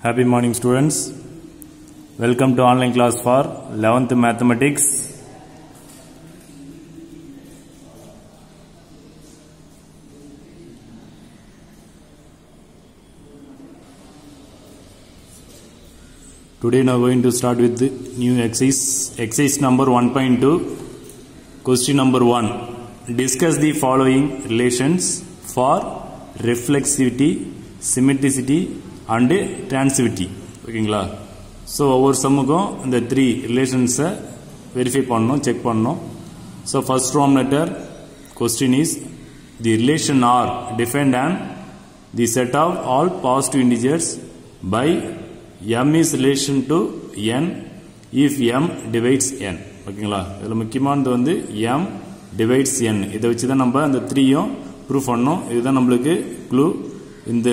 Happy morning students. Welcome to online class for 11th mathematics. Today now going to start with the new exercise number 1.2. Question number 1. Discuss the following relations for reflexivity, symmetricity and transitivity. ஓகேங்களா? So ஒவ்வொரு சம்முக்கும் இந்த 3 ரிலேஷன்ஸை verify பண்ணணும், check பண்ணணும். So first form letter question is the relation R defined and the set of all positive integers by m is relation to n if m divides n. ஓகேங்களா? இதில் முக்கியமானது வந்து m divides n. இதை வச்சு தான் நம்ம அந்த 3யும் ப்ரூஃப் பண்ணணும். இதுதான் நம்மளுக்கு க்ளூ. இந்த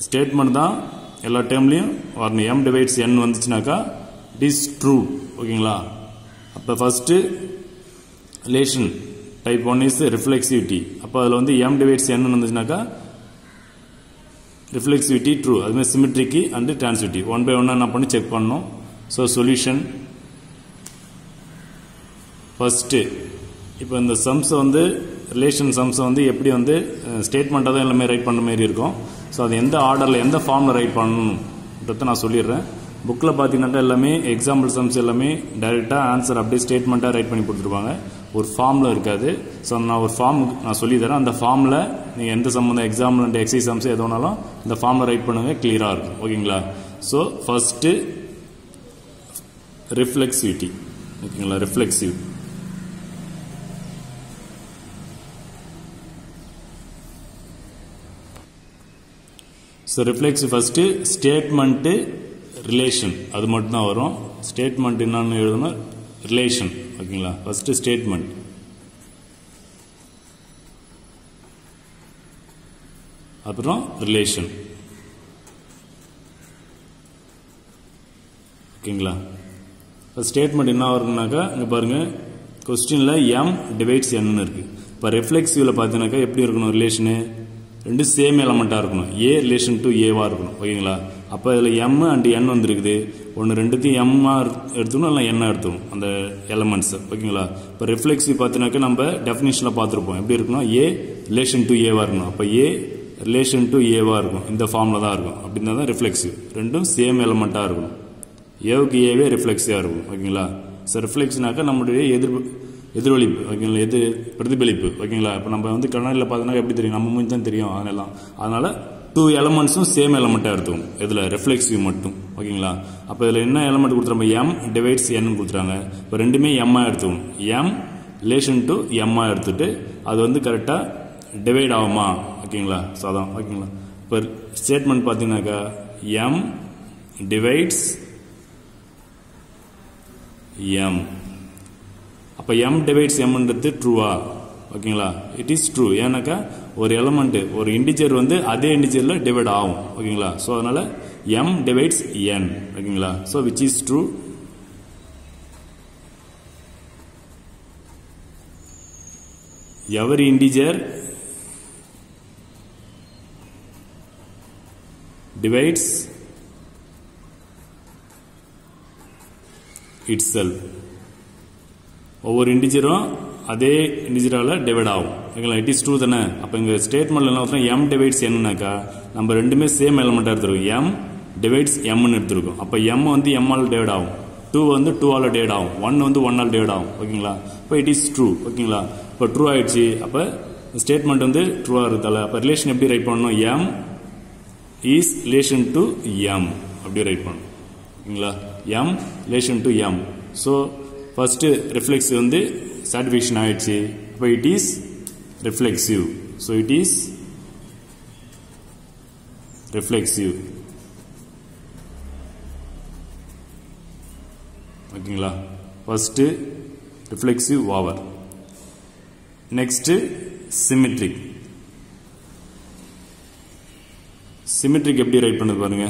ஸ்டேட்மெண்ட் தான் எல்லா டைம்லையும் வரணும். m divides n வந்துச்சுனாக்கா இட் இஸ் ட்ரூ. ஓகேங்களா? அப்போ first relation type 1 is reflexivity. அப்போ அதில் வந்து m divides n வந்துச்சுனாக்கா ரிஃப்ளெக்சிவிட்டி ட்ரூ. அதுமாதிரி சிமெட்ரிக்கு அண்ட் டிரான்சிவிட்டி 1 by 1 என்ன பண்ணி செக் பண்ணணும். ஸோ சொல்யூஷன் ஃபர்ஸ்ட் இப்போ இந்த சம்ஸை வந்து ரிலேஷன் சம்ஸை வந்து எப்படி வந்து ஸ்டேட்மெண்ட்டாக தான் எல்லாமே ரைட் பண்ணுற மாதிரி இருக்கும். ஸோ அது எந்த ஆர்டரில் எந்த ஃபார்மில் ரைட் பண்ணணுன்றதை நான் சொல்லிடுறேன். புக்கில் பார்த்தீங்கன்னாக்கா எல்லாமே எக்ஸாம்பிள் சம்ஸ் எல்லாமே டைரெக்டாக ஆன்சர் அப்படியே ஸ்டேட்மெண்ட்டாக ரைட் பண்ணி கொடுத்துருப்பாங்க. ஒரு ஃபார்மில் இருக்காது. ஸோ நான் ஒரு ஃபார்ம் நான் சொல்லி தரேன். அந்த ஃபார்மில் நீங்கள் எந்த சம்மந்தம் எக்ஸாம்பிள் அண்ட் எக்ஸைஸ் சம்ஸ் எதுனாலும் இந்த ஃபார்மில் ரைட் பண்ணுங்க, கிளியராக இருக்கும். ஓகேங்களா? So first reflexivity. ஓகேங்களா? Reflexive so reflexive first statement relation அது மட்டும் தான் வரும். ஸ்டேட்மெண்ட் என்னன்னு எழுதணும், ரிலேஷன். ஓகேங்களா? ஃபர்ஸ்ட்டு ஸ்டேட்மெண்ட், அப்புறம் ரிலேஷன். ஓகேங்களா? இப்போ ஸ்டேட்மெண்ட் என்ன வரும்னாக்கா இங்கே பாருங்கள், கொஸ்டினில் m டிவைட்ஸ் n இருக்கு. இப்போ ரிஃப்ளெக்சிவில் பார்த்தீங்கன்னாக்கா எப்படி இருக்கணும் ரிலேஷனு, ரெண்டு சேம் எலமெண்ட்டாக இருக்கணும். ஏ ரிலேஷன் டு ஏவாக இருக்கணும். ஓகேங்களா? அப்போ இதில் m அண்ட் n வந்துருக்குது. ஒன்று ரெண்டுத்தையும் m எடுத்துக்கணும், இல்லை n எடுத்துக்கணும் அந்த எலமெண்ட்ஸ். ஓகேங்களா? இப்போ ரிஃப்ளெக்சிவ் பார்த்தீங்கன்னாக்கா நம்ம டெஃபினிஷனில் பார்த்துருப்போம். எப்படி இருக்கணும், ஏ ரிலேஷன் டு ஏவாக இருக்கணும். அப்போ ஏ ரிலேஷன் டு ஏவாக இருக்கும். இந்த ஃபார்மில் தான் இருக்கும். அப்படின்னா தான் ரிஃப்ளெக்சிவ். ரெண்டும் சேம் எலமெண்ட்டாக இருக்கணும். ஏவுக்கு ஏவே ரிஃப்ளெக்ஸிவாக இருக்கும். ஓகேங்களா? ஸோ ரிஃப்ளெக்ஷனாக்கா நம்மளுடைய எதிரொலிப்பு. ஓகேங்களா? பிரதிபலிப்பு. ஓகேங்களா? இப்போ நம்ம வந்து கண்ணாடியில் பார்த்தோன்னா எப்படி தெரியும், நம்ம மூஞ்சி தான் தெரியும். அதனால 2 எலமெண்ட்ஸும் சேம் எலமெண்ட்டாக எடுத்துக்கும். இதில் ரிஃப்ளெக்சிவ் மட்டும். ஓகேங்களா? அப்போ இதில் என்ன எலமெண்ட் கொடுத்துருங்க, m டிவைட்ஸ் n கொடுத்துறாங்க. இப்போ ரெண்டுமே m எடுத்துக்கணும். m ரிலேஷன் டு m எடுத்துட்டு அது வந்து கரெக்டாக டிவைட் ஆகுமா? ஓகேங்களா? ஸோ அதான். ஓகேங்களா? இப்போ ஸ்டேட்மெண்ட் பார்த்தீங்கன்னாக்கா m டிவைட்ஸ் m. அப்போ m டிவைட்ஸ் mன்றது ட்ரூவா? ஓகேங்களா? It is true. ஏன்னாக்கா ஒரு எலமெண்ட் ஒரு இன்டிஜர் வந்து அதே இன்டிஜரில் டிவைட் ஆகும். ஓகேங்களா? ஸோ அதனால m டிவைட்ஸ் n. ஓகேங்களா? So which is true. every integer divides itself. ஒவ்வொரு இன்டிஜரும் அதே இன்டிஜரால் டிவைட் ஆகும். ஓகேங்களா? இட் இஸ் ட்ரூ தானே? அப்போ இங்கே ஸ்டேட்மெண்ட்ல என்ன வரும், m டிவைட்ஸ் என்னன்னாக்கா நம்ம ரெண்டுமே சேம் எலமெண்ட்டாக எடுத்துருக்கோம். m டிவைட்ஸ் mன்னு எடுத்துருக்கோம். அப்போ m வந்து m ஆல் டிவைட் ஆகும், 2 வந்து 2 ஆல் டிவைட் ஆகும், 1 வந்து 1 ஆல் டிவைட் ஆகும். ஓகேங்களா? இப்போ இட் இஸ் ட்ரூ. ஓகேங்களா? இப்போ ட்ரூ ஆயிடுச்சு. அப்போ ஸ்டேட்மெண்ட் வந்து ட்ரூவாக இருந்தால அப்போ ரிலேஷன் எப்படி ரைட் பண்ணணும், m is relation to m அப்படி ரைட் பண்ணணும். ஓகேங்களா? m relation to m. So first reflexive வந்து சாட்டிஸ்ஃபேக்ஷன் ஆயிடுச்சு. இப்போ it is reflexive. So it is reflexive. ஓகேங்களா? First reflexive over. Next symmetric. Symmetric எப்படி ரைட் பண்ணது பாருங்க.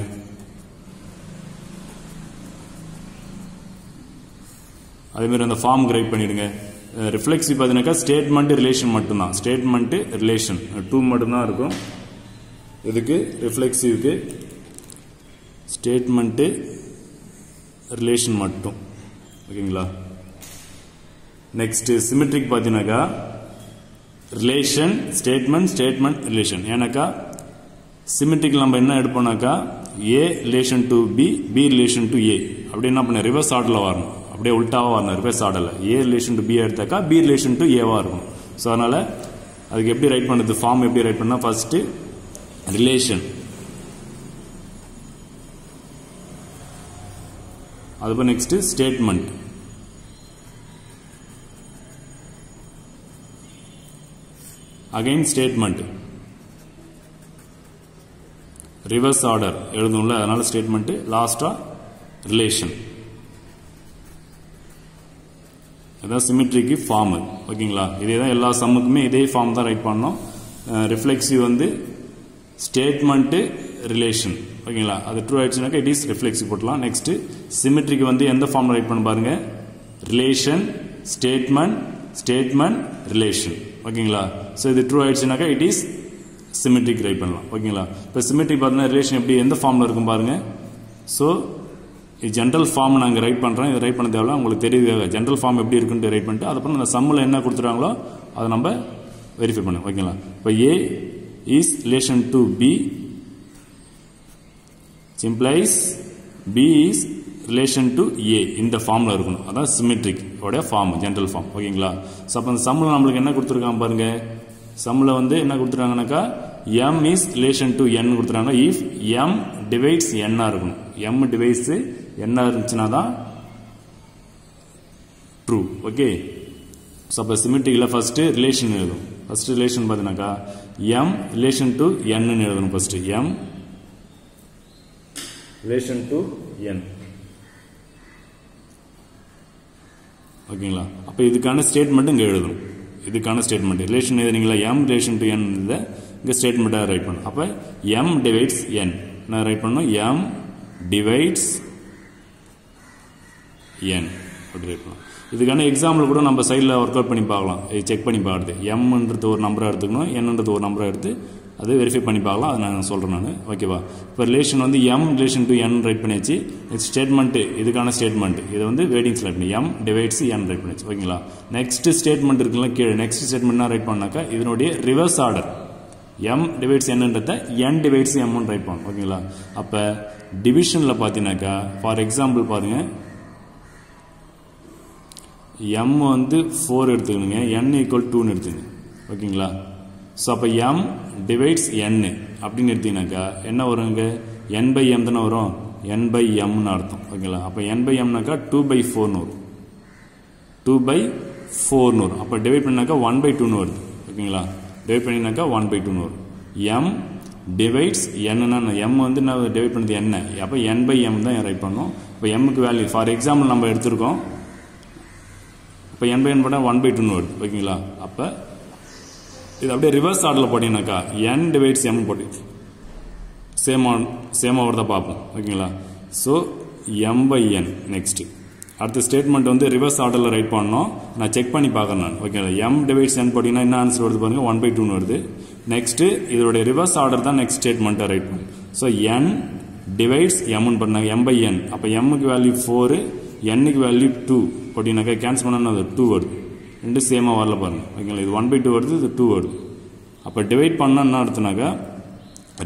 அதே மாதிரி அந்த ஃபார்ம் ரைட் பண்ணிடுங்க. ரிஃப்ளெக்சிவ் பார்த்தீங்கன்னாக்கா ஸ்டேட்மெண்ட் ரிலேஷன் மட்டும்தான். ஸ்டேட்மெண்ட் ரிலேஷன் 2 மட்டும்தான் இருக்கும். இதுக்கு ரிஃப்ளெக்சிவ்க்கு ஸ்டேட்மெண்ட்டு ரிலேஷன் மட்டும். ஓகேங்களா? நெக்ஸ்ட் சிமெட்ரிக் பார்த்தீங்கன்னாக்கா ரிலேஷன் ஸ்டேட்மெண்ட் ஸ்டேட்மெண்ட் ரிலேஷன். ஏன்னாக்கா சிமெட்ரிக் நம்ம என்ன எடுப்போம்னாக்கா A relation to B B relation to A அப்படி என்ன பண்ண ரிவர்ஸ் ஆர்டரில் வரணும், அப்படியே உல்டாவாக வரணும். ரிவர்ஸ் ஆர்டரில் ஏ ரிலேஷன் டு பி எடுத்தாக்கா பி ரிலேஷன் டு ஏவாக இருக்கும். ஸோ அதனால் அதுக்கு எப்படி ரைட் பண்ணுறது, ஃபார்ம் எப்படி ரைட் பண்ணால் ஃபர்ஸ்ட் ரிலேஷன், அதுக்கு next statement, again statement, reverse order எழுதும்ல அதனால ஸ்டேட்மெண்ட், லாஸ்டா ரிலேஷன். இதான் சிமெட்ரிக்கு ஃபார்ம். ஓகேங்களா? இதே தான் எல்லா சம்முக்குமே இதே ஃபார்ம் தான் ரைட் பண்ணோம். ரிஃப்ளெக்சிவ் வந்து ஸ்டேட்மெண்ட் ரிலேஷன். ஓகேங்களா? அது ட்ரூ ஆயிடுச்சுனாக்கா இட் இஸ் ரிஃப்ளெக்சிவ் போட்டலாம். நெக்ஸ்ட் சிமெட்ரிக்கு வந்து எந்த ஃபார்ம் ரைட் பண்ண பாருங்க, ரிலேஷன் ஸ்டேட்மெண்ட் ஸ்டேட்மெண்ட் ரிலேஷன். ஓகேங்களா? ஸோ இது ட்ரூ ஆயிடுச்சுனாக்கா இட் இஸ் சிமெட்ரிக் ரைட் பண்ணலாம். ஓகேங்களா? இப்போ சிமெட்ரிக் பார்த்தீங்கன்னா ரிலேஷன் எப்படி எந்த ஃபார்மில் இருக்கும் பாருங்க. ஸோ இது ஜென்ரல் ஃபார்ம் நாங்கள் ரைட் பண்ணுறோம். இது ரைட் பண்ண தேவையில்ல, உங்களுக்கு தெரியுது ஜென்ரல் ஃபார்ம் எப்படி இருக்குன்னு ரைட் பண்ணிட்டு அதுக்கப்புறம் அந்த சம்மில் என்ன கொடுத்துறாங்களோ அதை நம்ம வெரிஃபை பண்ணுவோம். ஓகேங்களா? இப்போ A is relation to B implies B is relation to A இந்த ஃபார்மில் இருக்கணும். அதான் சிமெட்ரிக் உடைய ஃபார்ம், ஜென்ரல் ஃபார்ம். ஓகேங்களா? ஸோ அப்போ அந்த சம்மில் நம்மளுக்கு என்ன கொடுத்துருக்காங்க பாருங்க. சம்மில் வந்து என்ன கொடுத்துருக்காங்கனாக்கா m is relation to n கொடுத்துருக்காங்க. இஃப் m டிவைட்ஸ் n இருக்கணும். m டிவைட்ஸ் n இருந்துச்சுன்னா தான் ட்ரூ. ஓகே? ஸோ அப்போ சிமெட்ரிக்கில் ஃபர்ஸ்ட் ரிலேஷன் எழுதும். ஃபர்ஸ்ட் ரிலேஷன் பார்த்தீங்கன்னாக்கா m ரிலேஷன் டு n எழுதணும். First m relation to n. ஓகேங்களா? அப்போ இதுக்கான ஸ்டேட்மெண்ட் இங்கே எழுதணும். இதுக்கான ஸ்டேட்மெண்ட் ரிலேஷன் எழுதுனீங்களா m ரிலேஷன் டு n இங்கே ஸ்டேட்மெண்ட்டாக ரைட் பண்ணணும். அப்போ m டிவைட்ஸ் n நான் ரைட் பண்ணணும். m டிவைட்ஸ் n அப்படி ரைட் பண்ணலாம். இதுக்கான எக்ஸாம்பிள் கூட நம்ம சைடில் ஒர்க் அவுட் பண்ணி பார்க்கலாம். செக் பண்ணி பார்க்குறது mன்றது ஒரு நம்பராக எடுத்துக்கணும், nன்றது ஒரு நம்பராக எடுத்து அது வெரிஃபை பண்ணி பார்க்கலாம். அது நான் சொல்கிறேன் நான். ஓகேவா? இப்போ ரிலேஷன் வந்து m relation to n right பண்ணியாச்சு. நெக்ஸ்ட் ஸ்டேட்மெண்ட் இதுக்கான ஸ்டேட்மெண்ட் இது வந்து வேடிங்ஸ் ரைட் பண்ணி m டிவைட்ஸ் n ரைட் பண்ணியாச்சு. ஓகேங்களா? நெக்ஸ்ட் ஸ்டேட்மெண்ட் இருக்குல்ல கீழே, நெக்ஸ்ட் ஸ்டேட்மெண்ட் ரைட் பண்ணாக்கா இதனுடைய ரிவர்ஸ் ஆர்டர் m டிவைட்ஸ் nன்றத n டிவைட்ஸ் m ரைட் பண்ணணும். ஓகேங்களா? அப்போ டிவிஷனில் பார்த்தீங்கன்னாக்கா ஃபார் எக்ஸாம்பிள் பாருங்க, m வந்து 4 எடுத்துக்கணுங்க, n ஈக்குவல் 2ன்னு எடுத்துக்கங்க. ஓகேங்களா? ஸோ அப்போ m டிவைட்ஸ் n அப்படின்னு எடுத்தீங்கன்னாக்கா என்ன வருங்க, n பை m தானே வரும், n பை mன்னு அர்த்தம். ஓகேங்களா? அப்போ n பை mனாக்கா 2/4ன்னு வரும், 2/4ன்னு வரும். அப்போ டிவைட் பண்ணாக்கா 1/2ன்னு வருது. ஓகேங்களா? டிவைட் பண்ணினாக்கா 1/2ன்னு வரும். m டிவைட்ஸ் n m வந்து நான் டிவைட் பண்ணது n, அப்போ n பை m தான் ரைட் பண்ணணும். இப்போ mக்கு வேல்யூ ஃபார் எக்ஸாம்பிள் நம்ம எடுத்திருக்கோம். இப்போ n பை n போட்டால் 1/2ன்னு வருது. ஓகேங்களா? அப்போ இது அப்படியே ரிவர்ஸ் ஆர்டரில் போட்டீங்கன்னாக்கா n டிவைட்ஸ் m போட்டு சேமாக வருதா பார்ப்போம். ஓகேங்களா? So m by n. Next அடுத்த ஸ்டேட்மெண்ட் வந்து ரிவர்ஸ் ஆர்டரில் ரைட் பண்ணணும். நான் செக் பண்ணி பார்க்குறேன் நான். ஓகேங்களா? m டிவைட்ஸ் n போட்டிங்கன்னா என்ன ஆன்சர் வருது பாருங்க, 1/2ன்னு வருது. நெக்ஸ்ட் இதோடைய ரிவர்ஸ் ஆர்டர் தான் நெக்ஸ்ட் ஸ்டேட்மெண்ட்டை ரைட் பண்ணும். ஸோ n டிவைட்ஸ் mன்னு பண்ணாங்க m பை n. அப்போ mக்கு வேல்யூ 4, nக்கு வேல்யூ 2 போட்டிங்கனாக்கா கேன்சல் பண்ணால் அது 2 வருது. ரெண்டு சேமாக வரல பாருங்க. ஓகேங்களா? இது 1/2 வருது, இது 2 வருது. அப்போ டிவைட் பண்ணால் என்ன அர்த்தம்னாக்கா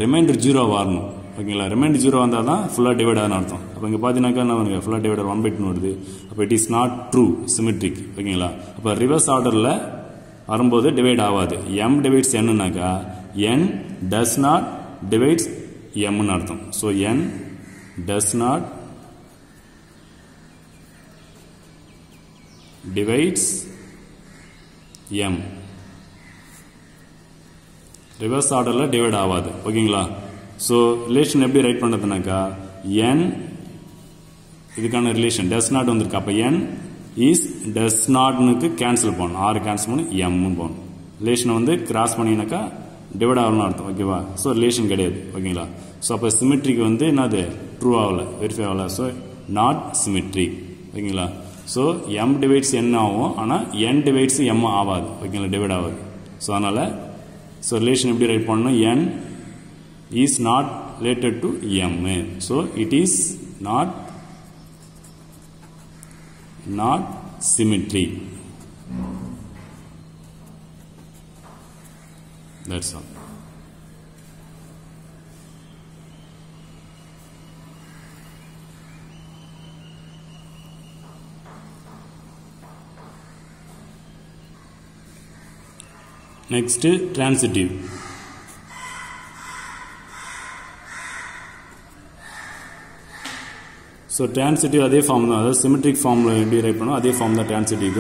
ரிமைண்டர் 0 வரணும். ஓகேங்களா? ரிமைண்டர் 0 வந்தால் தான் ஃபுல்லாக டிவைட் ஆகுதுன்னு அர்த்தம். அப்போ இங்கே பார்த்தீங்கன்னாக்கா என்ன வருங்க, ஃபுல்லாக டிவைடர் 1/2 வருது. அப்போ it is not true symmetric. ஓகேங்களா? அப்போ ரிவர்ஸ் ஆர்டரில் வரும்போது டிவைட் ஆகாது. m டிவைட்ஸ் nனாக்கா n டஸ் நாட் டிவைட்ஸ் mன்னு அர்த்தம். So n does not divides m. Reverse ஆர்டரில் டிவைட் ஆகாது. ஓகேங்களா? ஸோ ரிலேஷன் எப்படி ரைட் பண்ணுறதுனாக்கா n இதுக்கான ரிலேஷன் டஸ் நாட் வந்திருக்கு. அப்போ n இஸ் டஸ் நாட்னுக்கு கேன்சல் பண்ணணும், 6 கேன்சல் பண்ணி mன்னு போகணும். ரிலேஷனை வந்து கிராஸ் பண்ணினாக்கா டிவைட் ஆகணும்னு அர்த்தம். ஓகேவா? ஸோ ரிலேஷன் கிடையாது. ஓகேங்களா? ஸோ அப்போ சிமெட்ரிக் வந்து என்னது ட்ரூ ஆகலை, வெரிஃபை ஆகலை. So not symmetric. ஓகேங்களா? ஸோ m டிவைட்ஸ் n ஆகும், ஆனால் n டிவைட்ஸ் m ஆகாது. ஓகேங்களா? டிவைட் ஆகாது. ஸோ அதனால் ஸோ ரிலேஷன் எப்படி ரைட் பண்ணணும், n is not related to m. So it is not symmetry. That's all. Next, transitive. So transitive அதே ஃபார்ம் தான், அதாவது சிமெட்ரிக் ஃபார்ம்ல எப்படி ரைட் பண்ணோம் அதே ஃபார்ம் தான் transitive.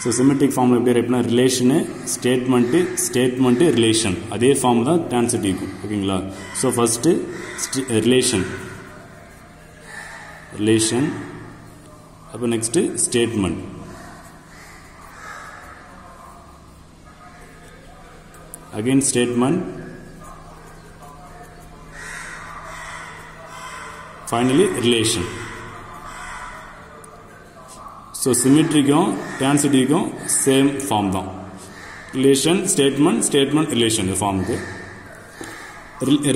ஸோ சிமெட்ரிக் ஃபார்ம்ல எப்படி ரைட் பண்ணா ரிலேஷனு ஸ்டேட்மெண்ட்டு ரிலேஷன் அதே ஃபார்ம் தான் transitive. ஓகேங்களா? ஸோ ஃபர்ஸ்ட் ரிலேஷன், அப்போ next statement, again statement, finally relation. So symmetric-ம் transitive-ம் same form தான். relation, statement, relation இந்த ஃபார்முக்கு.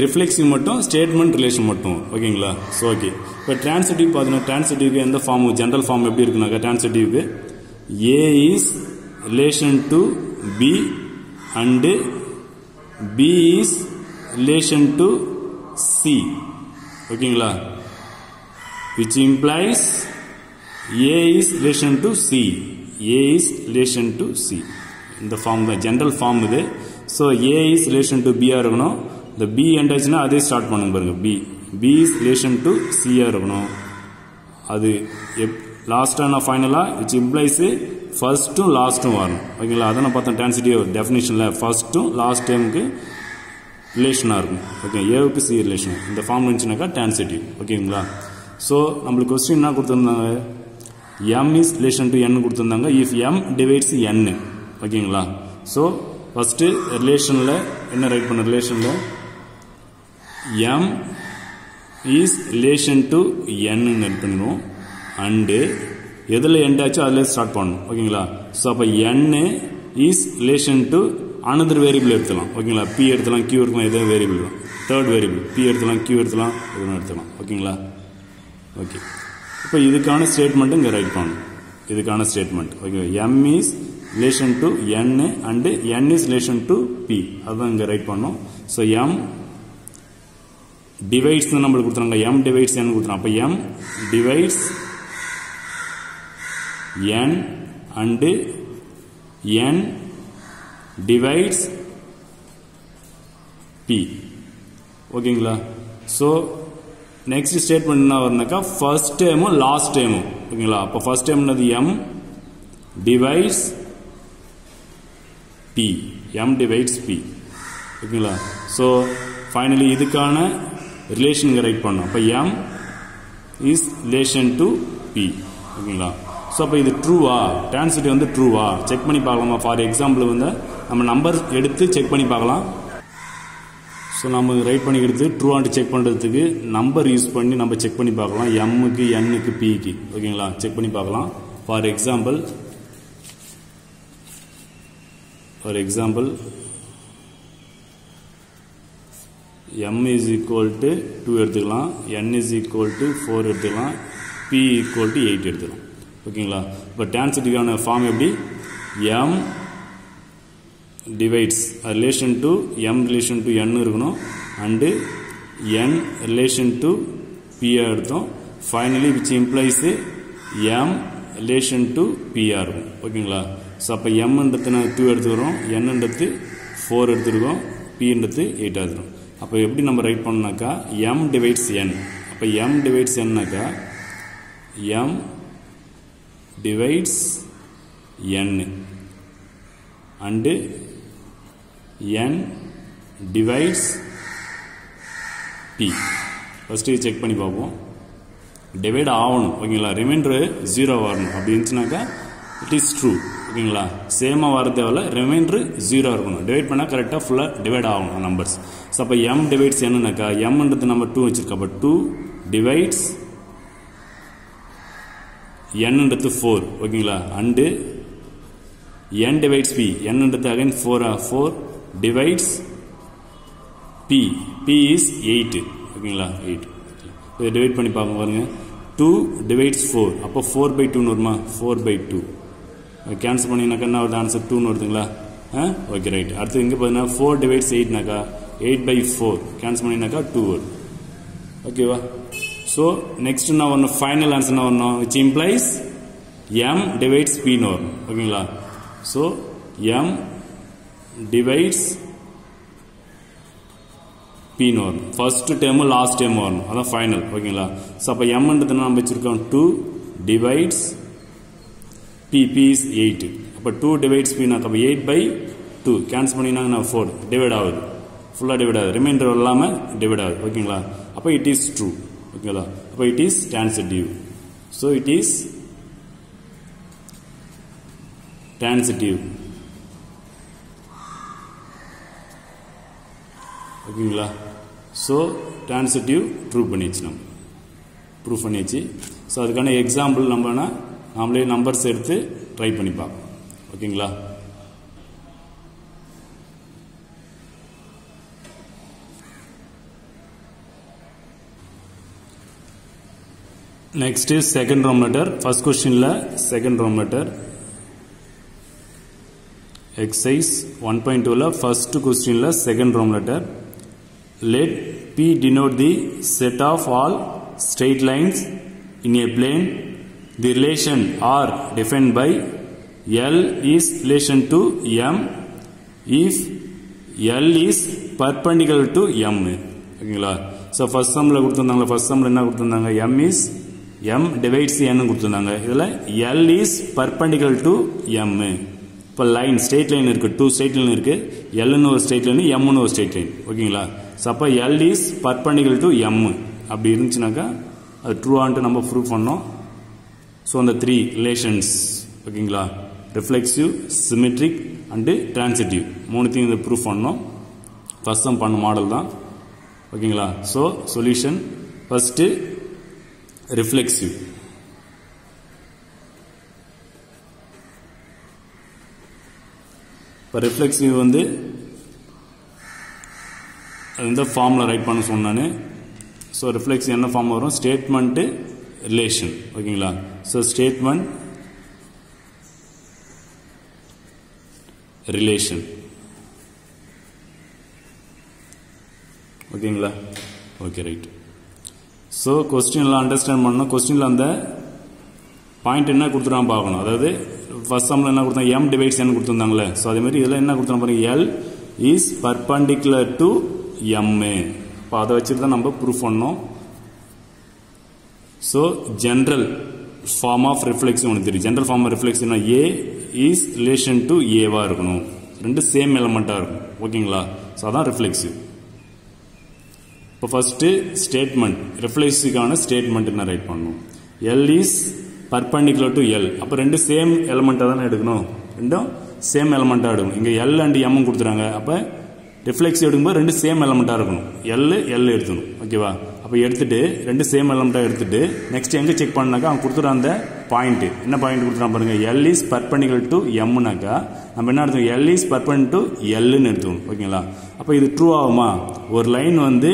reflexive மட்டும் statement, relation மட்டும். ஓகேங்களா? So okay. இப்போ transitive பார்த்தீங்கன்னா transitive-க்கு எந்த ஃபார்ம் ஜென்ரல் ஃபார்ம் எப்படி இருக்குனாக்கா transitive-க்கு A is relation to B and B is relation to C. ஓகேங்களா? which implies A is relation to C. A is relation to C. இந்த form தான் general form இது. So A is relation to B இருக்கணும். இந்த B எண்டாச்சுன்னா அதே start பண்ணுங்க பாருங்க. B is relation to C இருக்கணும். அது லாஸ்டான ஃபைனலா which implies ஃபர்ஸ்ட்டும் லாஸ்ட்டும் வரணும். ஓகேங்களா? அதை நான் பார்த்தேன் transitive டெஃபினிஷனில் ஃபர்ஸ்ட்டும் லாஸ்ட் டைமுக்கு ரிலேஷனாக இருக்கும். ஓகே, ஏவுக்கு சி ரிலேஷன் இந்த ஃபார்ம் இருந்துச்சுனாக்கா transitive. ஓகேங்களா? ஸோ நம்மளுக்கு கொஸ்டின் என்ன கொடுத்துருந்தாங்க, m is relation to n கொடுத்துருந்தாங்க if m divides n. ஓகேங்களா? ஸோ ஃபர்ஸ்ட் ரிலேஷனில் என்ன ரைட் பண்ண, ரிலேஷனில் m is relation to n write பண்ணிடுவோம். அண்டு எதில் எண்டாச்சோ அதில் ஸ்டார்ட் பண்ணணும். ஓகேங்களா? ஸோ அப்போ n is relation to another variable எடுத்துலாம். ஓகேங்களா? p எடுத்துலாம், q எடுக்கலாம், எதோ வேரியபிள் தான். தேர்ட் வேரியபிள் p எடுத்துலாம், q எடுத்துலாம், எதுவும் எடுத்துலாம். ஓகேங்களா? ஓகே, இப்போ இதுக்கான ஸ்டேட்மெண்ட் இங்கே ரைட் பண்ணணும். இதுக்கான statement okay, m is relation to n and n is relation to p, அதுதான் இங்கே ரைட் பண்ணணும். ஸோ m டிவைட்ஸ் நம்மளுக்கு கொடுத்துறாங்க, m டிவைட்ஸ் n கொடுத்துறாங்க. அப்போ m divides n and n divides p. ஓகேங்களா? ஸோ நெக்ஸ்ட் ஸ்டேட்மெண்ட் என்ன வரும்னாக்கா ஃபர்ஸ்ட் டைமும் லாஸ்ட் டைமும். ஓகேங்களா? அப்போ ஃபர்ஸ்ட் டைம்னது m divides p, m divides p. ஓகேங்களா? ஸோ ஃபைனலி இதுக்கான ரிலேஷன் ரைட் பண்ணோம். அப்போ m is relation to p. ஓகேங்களா? ஸோ அப்போ இது ட்ரூவா, transitive வந்து ட்ரூவா செக் பண்ணி பார்க்கலாமா? ஃபார் எக்ஸாம்பிள் வந்து நம்ம நம்பர் எடுத்து செக் பண்ணி பார்க்கலாம். ஸோ நம்ம ரைட் பண்ணி எடுத்து ட்ரூவான்ட்டு செக் பண்ணுறதுக்கு நம்பர் யூஸ் பண்ணி நம்ம செக் பண்ணி பார்க்கலாம். எம்முக்கு, என்னுக்கு, பிக்கு. ஓகேங்களா? செக் பண்ணி பார்க்கலாம். For example m is equal to 2 எடுத்துக்கலாம், n is equal to 4 எடுத்துக்கலாம், p equal to 8 எடுத்துக்கலாம். ஓகேங்களா? இப்போ transitive-ஆன ஃபார்ம் எப்படி, m divides relation to m relation to n இருக்கணும் and n relation to p எடுத்தோம். Finally which implies m relation to p இருக்கும். ஓகேங்களா? ஸோ அப்போ mன்றது 2 எடுத்துக்கிறோம், nன்றது 4 எடுத்துருக்கோம், pன்றது 8 எடுத்துரும். அப்போ எப்படி நம்ம ரைட் பண்ணோம்னாக்கா m டிவைட்ஸ் n. அப்போ m டிவைட்ஸ் nனாக்கா m divides n and n divides p. First check பண்ணி பார்ப்போம். டிவைட் ஆகணும். ஓகேங்களா? ரிமைண்டர் 0 வரணும். அப்படி இருந்துச்சுனாக்கா இட் இஸ் ட்ரூ. ஓகேங்களா? சேமாக வர தேவையில்ல, ரிமைண்டர் 0 இருக்கணும். டிவைட் பண்ணால் கரெக்டாக ஃபுல்லாக டிவைட் ஆகணும் நம்பர்ஸ். ஸோ அப்போ m டிவைட்ஸ் என்னன்னாக்கா mன்றது நம்ம 2 வச்சிருக்கோம். அப்போ 2 டிவைட்ஸ் nன்றது 4. ஓகேங்களா? And n divides p, nன்றது again 4 divides p is 8. ஓகேங்களா 8 இதை டிவைட் பண்ணி பார்க்க பாருங்க 2 divides 4 அப்போ 4/2 வருமா 4/2 கேன்சல் பண்ணிங்கனாக்கா என்ன வருது ஆன்சர் 2 வருதுங்களா ஓகே ரைட் அடுத்து இங்கே பார்த்தீங்கன்னா 4 divides 8நாக்கா 8/4 கேன்சல் பண்ணிங்கனாக்கா 2 வருது ஓகேவா ஸோ நெக்ஸ்ட் என்ன வரணும் ஃபைனல் ஆன்சர் என்ன வரணும் which implies m divides p வரும் ஓகேங்களா ஸோ m divides p வரும் ஃபர்ஸ்ட் டேர்ம் லாஸ்ட் டேர்ம் வரும் அதான் ஃபைனல் ஓகேங்களா ஸோ அப்போ mன்றது நம்ம வச்சிருக்கோம் 2 divides p is 8 அப்போ 2 divides p நாக்க அப்போ 8/2 கேன்சல் பண்ணினாங்கன்னா 4 டிவைட் ஆகுது ஃபுல்லாக டிவைட் ஆகுது ரிமைண்டர் இல்லாமல் டிவைட் ஆகுது ஓகேங்களா அப்போ இட் இஸ் ட்ரூ ஓகேங்களா அப்போ it is transitive so it is transitive ஓகேங்களா ஸோ transitive ட்ரூ பண்ணிடுச்சு நம்ம ப்ரூஃப் பண்ணிடுச்சு ஸோ அதுக்கான எக்ஸாம்பிள் நம்மளே நம்பர்ஸ் எடுத்து ட்ரை பண்ணி பார்ப்போம் ஓகேங்களா next is second Roman letter first question la second Roman letter exercise 1.2 la first question la second Roman letter let P denote the set of all straight lines in a plane the relation R defined by L is relation to M if L is perpendicular to M ஓகேங்களா so first சம்மில் கொடுத்துருந்தாங்க first சம்மில் என்ன கொடுத்துருந்தாங்க M is M divides N கொடுத்துருந்தாங்க இதில் L is perpendicular to M இப்போ line straight line இருக்குது 2 ஸ்ட்ரெயிட் லைன் இருக்குது Lன்னு ஒரு ஸ்ட்ரெயிட் லைன் Mன்னு ஒரு ஸ்ட்ரெயிட் லைன் ஓகேங்களா ஸோ அப்போ L is perpendicular to M அப்படி இருந்துச்சுனாக்கா அது ட்ரூவான்ட்டு நம்ம ப்ரூவ் பண்ணோம் ஸோ அந்த 3 ரிலேஷன்ஸ் ஓகேங்களா ரிஃப்ளெக்சிவ் சிமெட்ரிக் அண்டு டிரான்சிட்டிவ் மூணுத்தையும் இதை ப்ரூவ் பண்ணோம் ஃபர்ஸ்ட் சம் பண்ண மாடல் தான் ஓகேங்களா ஸோ சொல்யூஷன் ஃபர்ஸ்ட்டு ரிஃப்ளெக்சிவ் இப்போ ரிஃப்ளெக்சிவ் வந்து அது வந்து ஃபார்மில் ரைட் பண்ண சொன்னானே ஸோ ரிஃப்ளெக்சிவ் என்ன ஃபார்ம் வரும் ஸ்டேட்மெண்ட்டு ரிலேஷன் ஓகேங்களா ஸோ ஸ்டேட்மெண்ட் ரிலேஷன் ஓகேங்களா ஓகே ரைட் ஸோ கொஸ்டினில் அண்டர்ஸ்டாண்ட் பண்ணணும் கொஸ்டினில் அந்த பாயிண்ட் என்ன கொடுத்துருவான் பார்க்கணும் அதாவது ஃபர்ஸ்ட் சம்மில் என்ன கொடுத்தாங்க M டிவைட்ஸ் N கொடுத்துருந்தாங்களே ஸோ அதே மாதிரி இதில் என்ன கொடுத்துருவோம் பாருங்க L is perpendicular to M இப்போ அதை வச்சுட்டு தான் நம்ம ப்ரூஃப் பண்ணோம் so general form of reflection ஒன்று தெரியும் general form of reflection A is relation to ஏவாக இருக்கணும் ரெண்டு சேம் எலமெண்ட்டாக இருக்கும் ஓகேங்களா ஸோ அதான் ரிஃப்ளெக்சிவ் இப்போ ஃபர்ஸ்ட்டு ஸ்டேட்மெண்ட் ரிஃப்ளெக்ஸுக்கான ஸ்டேட்மெண்ட் என்ன ரைட் பண்ணணும் L is perpendicular to L அப்போ ரெண்டு சேம் எலமெண்ட்டாக தானே எடுக்கணும் ரெண்டும் சேம் எலமெண்ட்டாக எடுக்கணும் இங்கே L அண்ட் M கொடுத்துறாங்க அப்போ ரிஃப்ளெக்ஸ் எடுக்கும்போது ரெண்டு சேம் எலமெண்ட்டாக இருக்கணும் L எடுத்துணும் ஓகேவா அப்போ எடுத்துட்டு ரெண்டு சேம் எலமெண்ட்டாக எடுத்துட்டு நெக்ஸ்ட் எங்கே செக் பண்ணாக்கா அவன் கொடுத்துற அந்த பாயிண்ட் என்ன பாயிண்ட் கொடுத்துறான் பாருங்க L இஸ் பர்பண்டிகுலர் டு Mனாக்கா நம்ம என்ன எடுத்துக்கணும் L இஸ் பர்பண்டிகுலர் டு Lன்னு எடுத்துக்கணும் ஓகேங்களா அப்போ இது ட்ரூ ஆகுமா ஒரு லைன் வந்து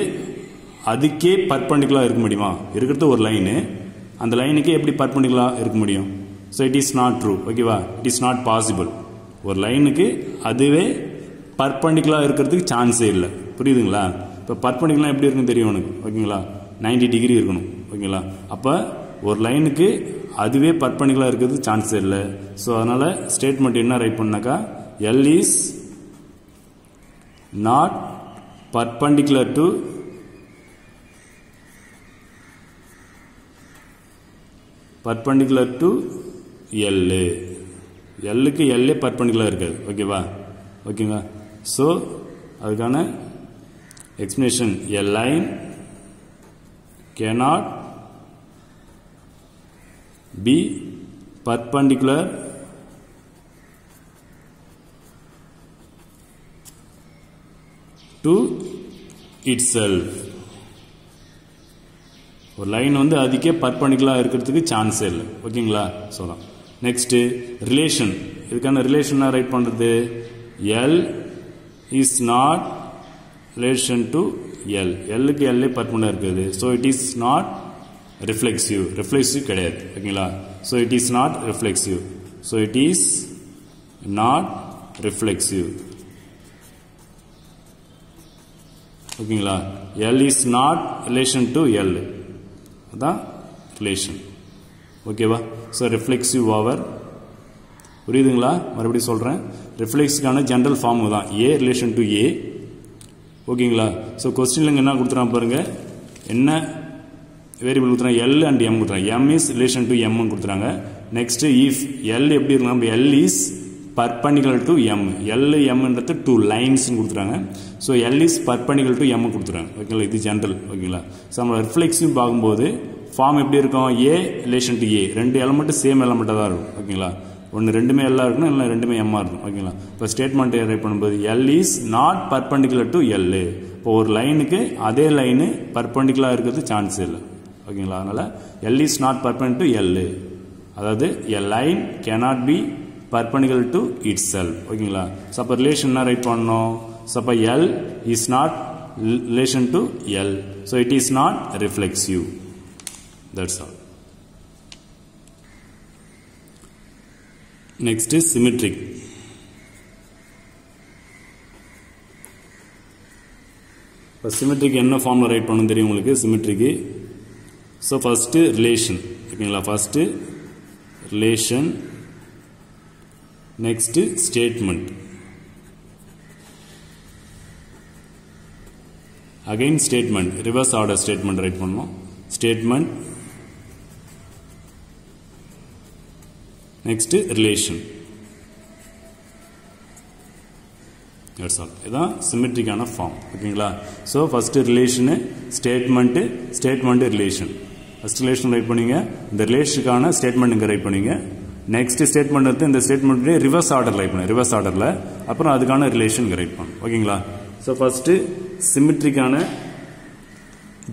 அதுக்கே பர்பண்டிகுலராக இருக்க முடியுமா இருக்கிறது ஒரு லைனு அந்த லைனுக்கே எப்படி பர்பண்டிகுலராக இருக்க முடியும் so it is not true ஓகேவா இட் இஸ் நாட் பாசிபிள் ஒரு லைனுக்கு அதுவே பர்பண்டிகுலராக இருக்கிறதுக்கு சான்ஸே இல்லை புரியுதுங்களா இப்போ பர்பண்டிகுலராக எப்படி இருக்குன்னு தெரியும் உனக்கு ஓகேங்களா 90 டிகிரி இருக்கணும் ஓகேங்களா அப்போ ஒரு லைனுக்கு அதுவே பர்பண்டிகுலராக இருக்கிறதுக்கு சான்ஸே இல்லை ஸோ அதனால் ஸ்டேட்மெண்ட் என்ன ரைட் பண்ணாக்கா L is not perpendicular to perpendicular to Lக்கு L பர்பண்டிகுலர் இருக்காது ஓகேவா ஓகேங்களா ஸோ அதுக்கான explanation a line cannot be perpendicular to itself ஒரு லைன் வந்து அதுக்கே பர்பண்டிகுலராக இருக்கிறதுக்கு சான்ஸே இல்லை ஓகேங்களா சொல்லலாம் நெக்ஸ்ட்டு ரிலேஷன் இதுக்கான ரிலேஷனாக ரைட் பண்ணுறது L is not relation to L. L க்கு L perpendicular இருக்குது. So it is not reflexive. Reflexive கிடையாது. ஓகேங்களா? So it is not reflexive. So it is not reflexive. ஓகேங்களா? L is not relation to L. அதான் relation. ஓகேவா? So reflexive over. புரியுதுங்களா? மறுபடியும் சொல்றேன். reflexக்கான ஜெனரல் ஃபார்ம் தான் A relation to A. ஓகேங்களா? So क्वेश्चनல என்ன கொடுத்துறான் பாருங்க. என்ன வேரியபிள் கொடுத்துறாங்க? L and M கொடுத்துறாங்க. M is relation to M ன்னு கொடுத்துறாங்க. next if L எப்படி இருக்கு? நம்ம L is perpendicular to M. L M ன்றது two lines ன்னு கொடுத்துறாங்க. so L is perpendicular to M கொடுத்துறாங்க. ஓகேங்களா? இது ஜெனரல். ஓகேங்களா? so நம்ம ரிஃப்ளெக்சிவ் பாக்கும்போது ஃபார்ம் எப்படி இருக்கும்? A relation to A. ரெண்டு எலிமெண்ட் சேம் எலிமெண்டா தான் இருக்கும். ஓகேங்களா? ஒன்னு ரெண்டுமே L இருக்கணும், இல்ல ரெண்டுமே M இருக்கும். ஓகேங்களா? இப்போ ஸ்டேட்மெண்ட் ரைட் பண்ணும்போது L is not perpendicular to L. இப்போ ஒரு லைனுக்கு அதே லைன் பர்பெண்டிகுலரா இருக்கிறது சான்ஸ் இல்லை. ஓகேங்களா? அதனால L is not perpendicular to L. அதாவது a line cannot be perpendicular to itself. ஓகேங்களா? சோ அப்ப ரிலேஷன் என்ன ரைட் பண்ணனும்? சோ அப்ப L is not relation to L. So it is not reflexive. That's all. Next is symmetric. இப்போ symmetric என்ன ஃபார்ம்ல right பண்ணனும் தெரியும் உங்களுக்கு? symmetric. So first relation. ஓகேங்களா? first relation, next statement, again statement, reverse order statement write பண்ணோம். statement, next relation. that's all. இதான் symmetric ஆன ஃபார்ம். ஓகேங்களா? so first relation, statement, relation. first relation right பண்ணீங்க. இந்த ரிலேஷனுக்கான ஸ்டேட்மெண்ட் இங்க ரைட் பண்ணீங்க. Next statement எடுத்து இந்த ஸ்டேட்மெண்ட் ரிவர்ஸ் ஆர்டர் ரைட் பண்ணுங்க. ரிவர்ஸ் ஆர்டர்ல அப்புறம் அதுக்கான ரிலேஷன் ரைட் பண்ணுங்க. ஓகேங்களா? சோ ஃபர்ஸ்ட் சிமெட்ரிக்கான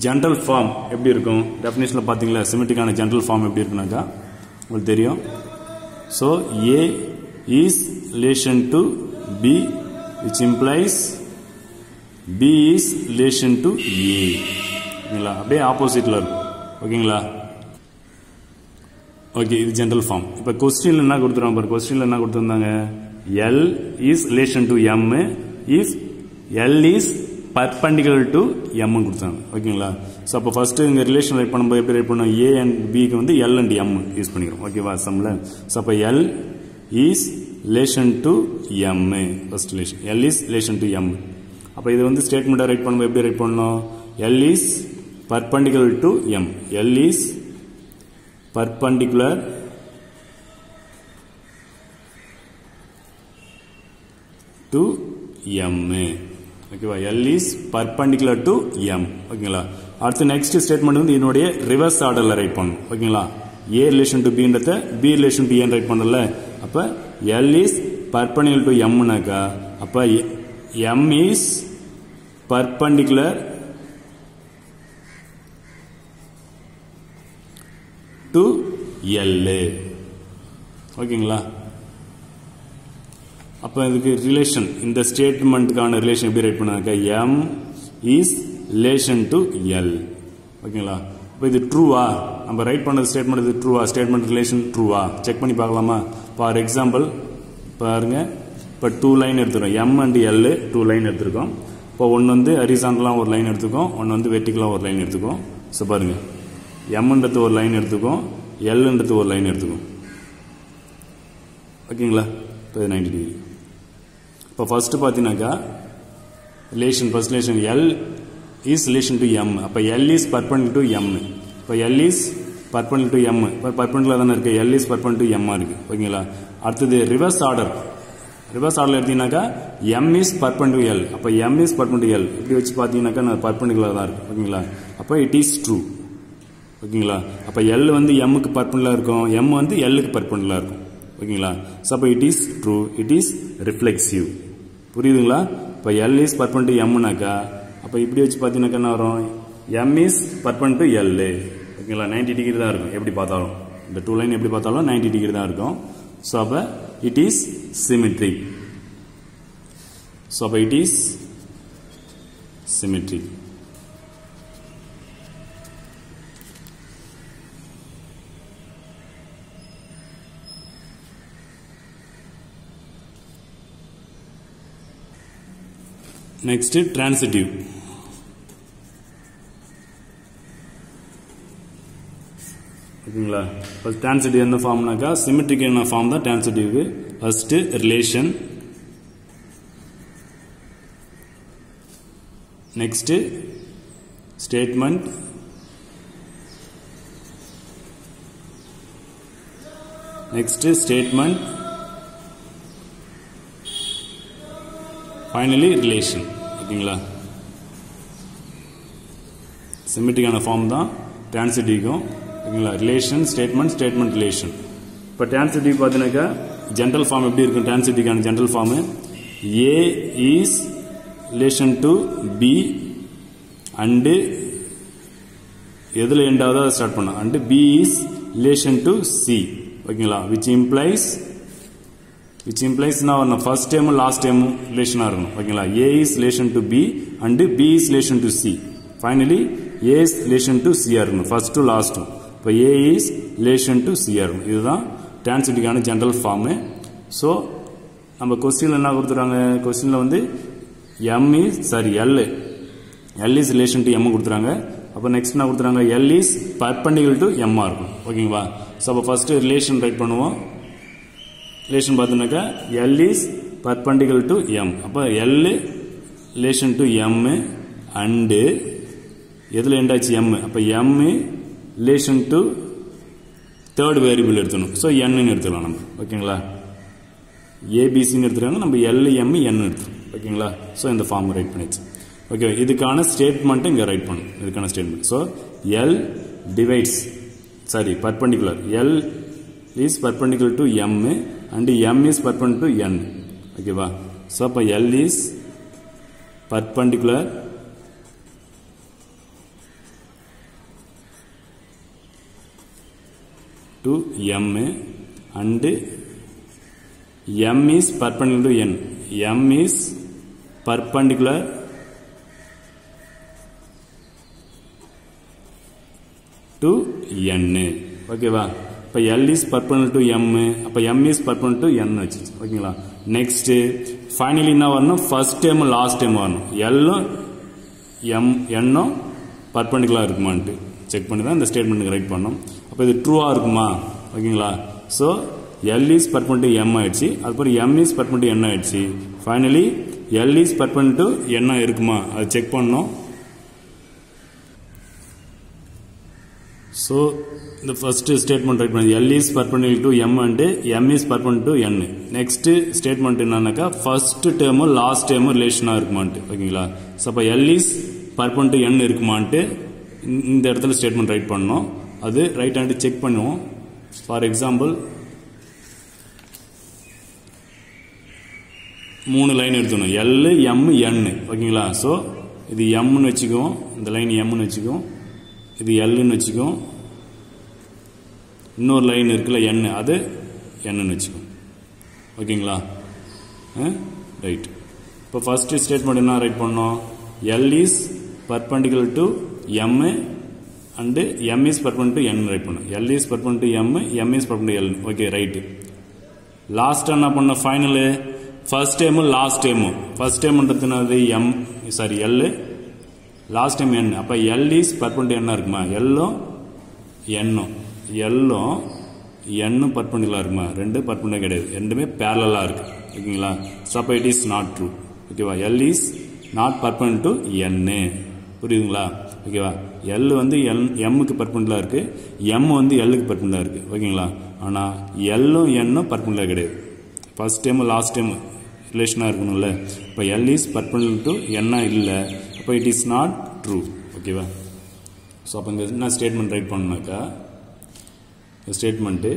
ஜெனரல் ஃபார்ம் எப்படி இருக்கும்? டெஃபினிஷன்ல பாத்தீங்களா? சிமெட்ரிக்கான ஜெனரல் ஃபார்ம் எப்படி இருக்குனாக்கா உங்களுக்கு தெரியும். So A is relation to B which implies B is relation to A. ஓகேங்களா? அப்படியே ஆப்போசிட்ல இருக்கும். ஓகேங்களா? ஓகே, இது ஜெனரல் ஃபார்ம். இப்போ क्वेश्चनல என்ன கொடுத்துறாங்க பாரு. क्वेश्चनல என்ன கொடுத்திருந்தாங்க? L is relation to M if L is perpendicular to M ன்னு கொடுத்தாங்க. ஓகேங்களா? சோ அப்ப ஃபர்ஸ்ட் இங்க ரிலேஷன் ரைட் பண்ணும்போது எப்படி ரைட் பண்ணோம்? A and B க்கு வந்து L and M யூஸ் பண்ணிக்கிறோம். ஓகேவா? சம்ல சோ அப்ப L is relation to M. First relation L is relation to M. அப்ப இது வந்து ஸ்டேட்மென்ட்டா ரைட் பண்ணும்போது எப்படி ரைட் பண்ணனும்? L is perpendicular to M. L is perpendicular to M. ஓகேவா? L is perpendicular to M. ஓகேங்களா? அடுத்து நெக்ஸ்ட் ஸ்டேட்மெண்ட் வந்து இதனுடைய ரிவர்ஸ் ஆர்டர்ல ரைட் பண்ணனும். ஓகேங்களா? A relation to B ன்றத B relation to A right பண்ணல. அப்ப L is perpendicular to M னாக்கா அப்ப M is perpendicular to L. ஓகேங்களா? அப்ப இதுக்கு ரிலேஷன் இந்த ஸ்டேட்மென்ட்கான ரிலேஷன் எப்படி ரைட் பண்ணாங்க? M is relation to L. ஓகேங்களா? அப்ப இது ட்ரூவா? நம்ம ரைட் பண்ண ஸ்டேட்மென்ட் இது ட்ரூவா? ஸ்டேட்மென்ட் ரிலேஷன் ட்ரூவா? செக் பண்ணி பார்க்கலாமா? ஃபார் எக்ஸாம்பிள் பாருங்க. இப்ப 2 லைன் எடுத்துறோம். M and L 2 லைன் எடுத்துறோம். இப்போ ஒன்னு வந்து ஹரிசாண்டலா ஒரு லைன் எடுத்துக்கோம், ஒன்னு வந்து வெர்டிகலா ஒரு லைன் எடுத்துக்கோம். சோ பாருங்க. M ன்றது ஒரு லைன் எடுத்துக்கோம், L ன்றது ஒரு லைன் எடுத்துக்கோம். ஓகேங்களா? இப்போ 90 டிகிரி. இப்போ ஃபர்ஸ்ட் பாத்தீங்கன்னாக்கா relation first relation L is relation to M. அப்ப L is perpendicular to M. இப்போ L is perpendicular to M. இப்போ perpendicular தான இருக்கு. L is perpendicular to M இருக்கு. ஓகேங்களா? அடுத்து ரிவர்ஸ் ஆர்டர். ரிவர்ஸ் ஆர்டர்ல எடுத்தீங்கன்னாக்கா M is perpendicular to L. அப்ப M is perpendicular to L. இப்படி வச்சு பாத்தீங்கன்னாக்கா நான் perpendicular தான் இருக்கு. ஓகேங்களா? அப்ப it is true. ஓகேங்களா? அப்ப L வந்து M க்கு perpendicular இருக்கும், M வந்து L க்கு perpendicular இருக்கும். ஓகேங்களா? சோ அப்ப it is true, it is reflexive. புரியுதுங்களா? இப்ப L is perpendicular to M னாக்கா அப்ப இப்படி வச்சு பாத்தீங்கன்னா என்ன வரும்? M is perpendicular to L. ஓகேங்களா? 90 டிகிரி தான் இருக்கும். எப்படி பார்த்தாலும் இந்த 2 லைன் எப்படி பார்த்தாலும் 90 டிகிரி தான் இருக்கும். சோ அப்ப it is symmetric. சோ அப்ப it is symmetric. next transitive. ஓகேங்களா ஃபர்ஸ்ட் transitive என்ன ஃபார்ம்னாக்கா சிமெட்ரிக் என்ன ஃபார்ம் தான் transitive. First relation, next statement, next statement, finally relation. ஓகேங்களா சிமெட்ரிக்கான ஃபார்ம் தான் டிரான்சிட்டிவ்க்கும். ஓகேங்களா ரிலேஷன், ஸ்டேட்மெண்ட், ஸ்டேட்மெண்ட், ரிலேஷன். இப்போ டிரான்சிட்டிவ் பார்த்தீங்கன்னாக்கா ஜென்ரல் ஃபார்ம் எப்படி இருக்கும்? டிரான்சிட்டிவ்க்கான general form A is relation to B and எதில் எண்டாவதோ அதை ஸ்டார்ட் பண்ணோம், and B is relation to C. ஓகேங்களா which implies நான் ஃபர்ஸ்ட் டைம் லாஸ்ட் டைம் ரிலேஷனா இருக்கணும். ஓகேங்களா a is relation to b and b is relation to c. finally a is relation to c இருக்கணும், ஃபர்ஸ்ட் டு லாஸ்ட். இப்போ a is relation to c இருக்கணும். இதுதான் டிரான்சிட்டிவ்கான general form. So நம்ம கொஸ்டின்ல என்ன கொடுத்துறாங்க? கொஸ்டின்ல வந்து L is relation to m கொடுத்துறாங்க. அப்போ நெக்ஸ்ட் என்ன கொடுத்துறாங்க? L is perpendicular to m இருக்கும். ஓகேங்களா ஸோ அப்போ ஃபர்ஸ்ட் ரிலேஷன் ரைட் பண்ணுவோம். ரிலேஷன் பார்த்தோம்னாக்கா L is perpendicular to m. அப்போ L relation to m and எதில் எண்டாச்சு m. அப்போ m relation to third variable எடுத்துணும். ஸோ n எடுத்துக்கலாம் நம்ம. ஓகேங்களா ஏபிசின்னு எடுத்துருக்காங்க, நம்ம L m n எடுத்துரும். ஓகேங்களா ஸோ இந்த ஃபார்ம் ரைட் பண்ணிச்சு. ஓகே இதுக்கான ஸ்டேட்மெண்ட் இங்கே ரைட் பண்ணும். இதுக்கான statement so L divides perpendicular. L is perpendicular to m and m is perpendicular to n. ஓகேவா ஸோ அப்போ L is perpendicular to m and m is perpendicular to n. m is perpendicular to n. ஓகேவா இப்போ L is perpendicular to m, அப்போ m is perpendicular to n வச்சு. ஓகேங்களா next finally என்ன வரணும்? First time last time வரணும். எல்லும் என்னும் perpendicular இருக்குமான்ட்டு check பண்ணி தான் இந்த ஸ்டேட்மெண்ட்டுக்கு ரைட் பண்ணோம். அப்போ இது ட்ரூவாக இருக்குமா? ஓகேங்களா so L is perpendicular to m ஆயிடுச்சு, அதுக்கப்புறம் m is perpendicular to n ஆயிடுச்சு. Finally L is perpendicular to n இருக்குமா அது செக் பண்ணோம். So the first statement right பண்ணி L is perpendicular to m and m is perpendicular to n. next statement என்னன்னாக்கா first term last term ரிலேஷனா இருக்குமான்ட்டு. ஓகேங்களா so அப்போ L is perpendicular to n இருக்குமான்ட்டு இந்த இடத்துல statement right பண்ணோம். அது right hand check பண்ணுவோம். For example 3 line எடுத்துக்கணும் L m n. ஓகேங்களா ஸோ இது mன்னு வச்சுக்குவோம், இந்த லைன் mன்னு வச்சுக்குவோம், இது Lன்னு வச்சுக்கோம், இன்னொரு லைன் இருக்குல்ல n அது என்னன்னு வச்சுக்கோம். ஓகேங்களா ரைட். இப்போ ஃபர்ஸ்ட் ஸ்டேட்மெண்ட் என்ன ரைட் பண்ணோம்? L is perpendicular to m and m is perpendicular to n right பண்ணோம். L is perpendicular to m, m is perpendicular to l. Okay right. Last என்ன பண்ணோம்? Final first time last time. First டைம்ன்றது m L, last time n. அப்போ L is perpendicular என்ன இருக்குமா? எல்லும் என்னும் perpendicular இருக்குமா? ரெண்டு பர்பண்டிகுலர் கிடையாது, ரெண்டுமே பேரலா இருக்கு. ஓகேங்களா ஸோ அப்போ இட் இஸ் நாட் ட்ரூ. ஓகேவா L is not perpendicular to n. புரியுதுங்களா? ஓகேவா L வந்து mக்கு பர்பண்டிகுலர் இருக்கு, m வந்து Lக்கு பர்பண்டிகுலர் இருக்கு. ஓகேங்களா ஆனால் எல்லும் என்னும் பர்பண்டிகுலர் கிடையாது. ஃபர்ஸ்ட் டைம் லாஸ்ட் டைம் ரிலேஷனாக இருக்கணும்ல. இப்போ L is perpendicular to n இல்லை, அப்போ இட் இஸ் நாட் ட்ரூ. ஓகேவா ஸோ அப்போ இங்கே என்ன ஸ்டேட்மெண்ட் ரைட் பண்ணாக்கா ஸ்டேட்மெண்ட்டு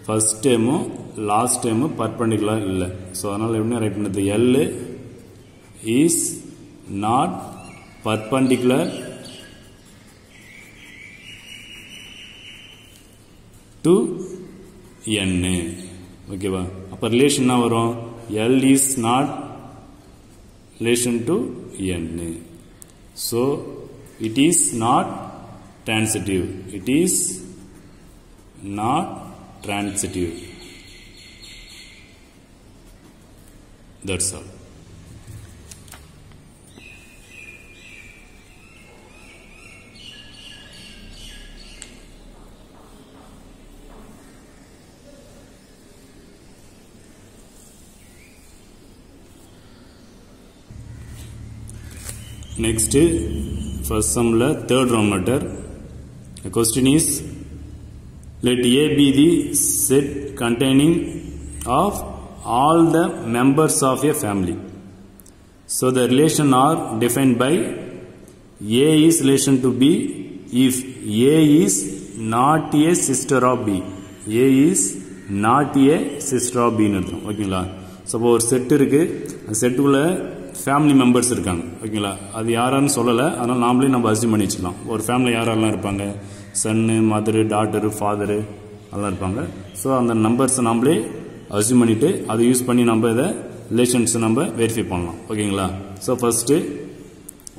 ஃபர்ஸ்ட் டைமும் லாஸ்ட் டைமும் பர்பண்டிகுலர் இல்லை. ஸோ அதனால் எப்படி ரைட் பண்ணது? L is not perpendicular to n. ஓகேவா அப்போ ரிலேஷன் என்ன வரும்? L is not relation to n. So it is not transitive. It is not transitive. That's all. Next, first sum la third round matter. The question is, let A be the set containing of all the members of a family. So the relation are defined by A is relation to B if A is not a sister of B. A is not a sister of B னு அர்த்தம். ஓகேங்களா? சப்போ ஒரு set இருக்கு, அந்த செட்டுக்குள்ள family members இருக்காங்க. ஓகேங்களா? அது யாரான்னு சொல்லலை, அதனால நாமளே நம்ம அசியூம் பண்ணி வச்சுக்கலாம். ஒரு ஃபேமிலி யாரெல்லாம் இருப்பாங்க, சன்னு, மதரு, டாட்டரு, ஃபாதரு அதெல்லாம் இருப்பாங்க. ஸோ அந்த நம்பர்ஸை நாமளே அசியூம் பண்ணிட்டு அதை யூஸ் பண்ணி நம்ம இதை ரிலேஷன்ஸ் நம்ம வெரிஃபை பண்ணலாம். ஓகேங்களா? ஸோ ஃபர்ஸ்ட்டு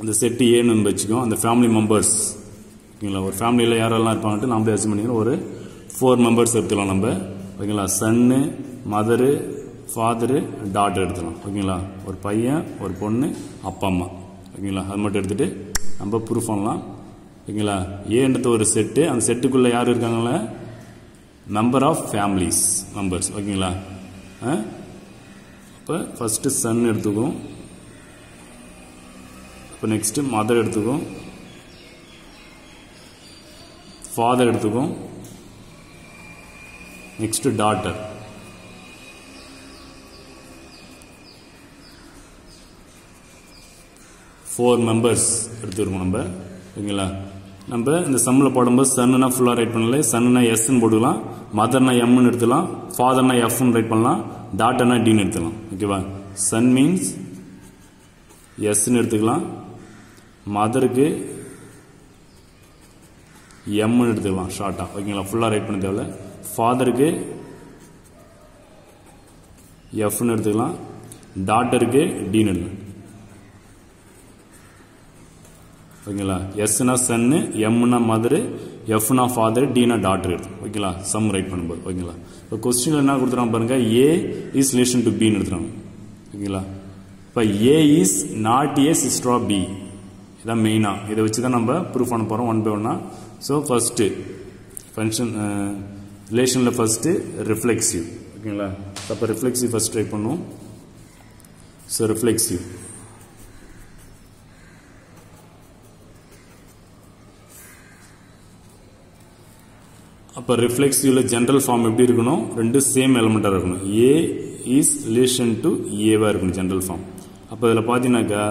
அந்த செட்டு ஏன்னு வச்சுக்கோம், அந்த ஃபேமிலி மெம்பர்ஸ். ஓகேங்களா? ஒரு ஃபேமிலியில் யாரெல்லாம் இருப்பாங்கன்ட்டு நம்மளே அசியூம் பண்ணிக்கிறோம். ஒரு 4 மெம்பர்ஸ் எடுத்துக்கலாம் நம்ம. ஓகேங்களா? சன்னு, மதரு, ஃபாதரு, டாட்டர் எடுத்துக்கலாம். ஓகேங்களா? ஒரு பையன், ஒரு பொண்ணு, அப்பா அம்மா. ஓகேங்களா? அது மட்டும் எடுத்துகிட்டு நம்ம ப்ரூஃப் பண்ணலாம். ஓகேங்களா? ஏன்றது ஒரு செட்டு, அந்த செட்டுக்குள்ளே யார் இருக்காங்களே, நம்பர் ஆஃப் ஃபேமிலிஸ் மெம்பர்ஸ். ஓகேங்களா? இப்போ ஃபஸ்ட்டு சன் எடுத்துக்கும், இப்போ நெக்ஸ்ட்டு மதர் எடுத்துக்கும், ஃபாதர் எடுத்துக்கும், நெக்ஸ்ட்டு டாட்டர். ஃபோர் மெம்பர்ஸ் எடுத்துருக்கோம் நம்ம. ஓகேங்களா? நம்ம இந்த சம்மில் போடும்போது சன்னுனா ஃபுல்லாக ரைட் பண்ணல, சன்னுனா எஸ்ன்னு போட்டுக்கலாம், மதர்னா எம்னு எடுத்துக்கலாம், ஃபாதர்னா எஃப்னு ரைட் பண்ணலாம், டாட்டர்னா டின்னு எடுத்துக்கலாம். ஓகேவா? சன் மீன்ஸ் எஸ்ன்னு எடுத்துக்கலாம், மதருக்கு எம்னு எடுத்துக்கலாம் ஷார்ட்டாக. ஓகேங்களா? ஃபுல்லாக ரைட் பண்ண தேவையில்ல. ஃபாதருக்கு எஃப்னு எடுத்துக்கலாம், டாட்டருக்கு டின்னு எடுத்துக்கலாம். ஓகேங்களா? எஸ்னா சன்னு, எம்னா மதரு, எஃப்னா ஃபாதர், டினா டாட்டர் எடுத்து. ஓகேங்களா? சம் ரைட் பண்ணும்போது. ஓகேங்களா? இப்போ கொஸ்டின் என்ன கொடுத்துறாங்க பாருங்க, ஏ இஸ் ரிலேஷன் டு பின்னு எடுத்துறாங்க. ஓகேங்களா? இப்போ A is not a sister of B. இதான் மெயினாக இதை வச்சு தான் நம்ம ப்ரூஃப் பண்ண போகிறோம் ஒன் பை ஒன்னா. ஸோ ஃபர்ஸ்ட்டு ஃபங்க்ஷன் ரிலேஷனில் ஃபர்ஸ்ட்டு ரிஃப்ளெக்சிவ். ஓகேங்களா? அப்போ ரிஃப்ளெக்சிவ் ஃபர்ஸ்ட் ட்ரை பண்ணுவோம். ஸோ ரிஃப்ளெக்சிவ் அப்போ ரிஃப்ளெக்சிவ்ல ஜென்ரல் ஃபார்ம் எப்படி இருக்கணும், ரெண்டு சேம் எலிமெண்ட்டாக இருக்கணும். ஏ இஸ் ரிலேஷன் டு ஏவாக இருக்கணும் ஜென்ரல் ஃபார்ம். அப்போ இதில் பார்த்தீங்கன்னாக்கா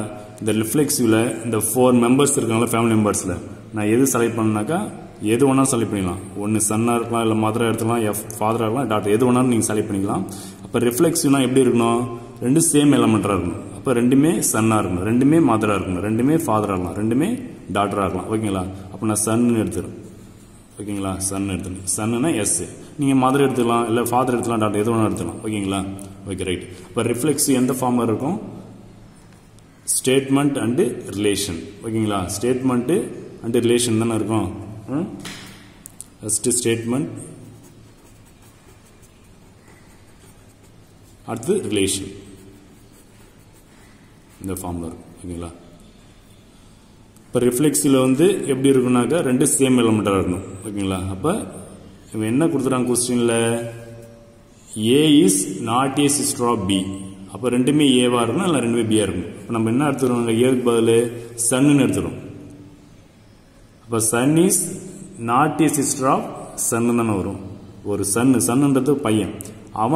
இந்த ரிஃப்ளெக்சிவ்ல இந்த 4 மெம்பர்ஸ் இருக்காங்களா ஃபேமிலி மெம்பர்ஸில், நான் எது செலக்ட் பண்ணாக்கா எது வேணாலும் செலக்ட் பண்ணிக்கலாம். ஒன்று சன்னாக இருக்கலாம், இல்லை மதராக எடுத்துக்கலாம், ஃபாதராக இருக்கலாம், டாக்டர் எது வேணாலும் நீங்கள் செலக்ட் பண்ணிக்கலாம். அப்போ ரிஃப்ளெக்சிவ்னா எப்படி இருக்கணும், ரெண்டு சேம் எலிமெண்ட்டாக இருக்கணும். அப்போ ரெண்டுமே சன்னாக இருக்கணும், ரெண்டுமே மதராக இருக்கணும், ரெண்டுமே ஃபாதராக இருக்கலாம், ரெண்டுமே டாக்டராக இருக்கலாம். ஓகேங்களா? அப்போ நான் சன்னு எடுத்துறேன். ஓகேங்களா? சன் எடுத்துக்கலாம். சன்னுனா எஸ், நீங்கள் மதர் எடுத்துக்கலாம், இல்லை ஃபாதர் எடுத்துக்கலாம், டாக்டர் எது வேணாலும் எடுத்துக்கலாம். ஓகேங்களா? Okay right. இப்போ ரிஃப்ளெக்சிவ் எந்த ஃபார்மில் இருக்கும், ஸ்டேட்மெண்ட் அண்டு ரிலேஷன். ஓகேங்களா? ஸ்டேட்மெண்ட்டு அண்டு ரிலேஷன் தானே இருக்கும். ஃபஸ்ட்டு ஸ்டேட்மெண்ட், அடுத்து ரிலேஷன், இந்த ஃபார்மில் இருக்கும். ஓகேங்களா? இப்போ ரிஃப்ளெக்ஸில் வந்து எப்படி இருக்குன்னாக்கா ரெண்டு சேம் எலிமெண்ட்டாக இருக்கணும். ஓகேங்களா? அப்போ இவன் என்ன கொடுத்துறாங்க கொஸ்டினில், A is not a sister of B. அப்போ ரெண்டுமே ஏவாக இருக்கணும், இல்லை ரெண்டுமே பியாக இருக்கணும். இப்போ நம்ம என்ன எடுத்துருவோம், ஏவுக்கு பதில் சன்னு எடுத்துரும். அப்போ son is not a sister of son தானே வரும். ஒரு சன்னுன்றது பையன்,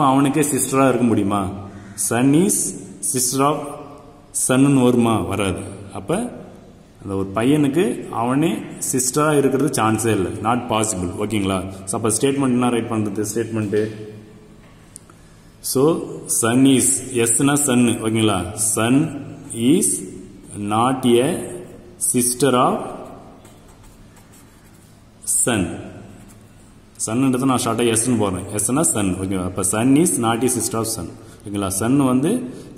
அவனுக்கே சிஸ்டராக இருக்க முடியுமா? Son is sister of son வருமா? வராது. அப்போ அந்த ஒரு பையனுக்கு அவனே சிஸ்டராக இருக்கிறது சான்ஸே இல்லை, நாட் பாசிபிள். ஓகேங்களா? ஸோ அப்போ ஸ்டேட்மெண்ட் என்ன ரைட் பண்ணுறது, ஸ்டேட்மெண்ட்டு ஸோ சன் இஸ் எஸ்னா சன்னு. ஓகேங்களா? Son is not a sister of son. சன்ன்றது நான் ஷார்ட்டாக எஸ்ன்னு போடுறேன், எஸ்னா சன். ஓகேவா? அப்போ son is not a sister of son. ஓகேங்களா? சன் வந்து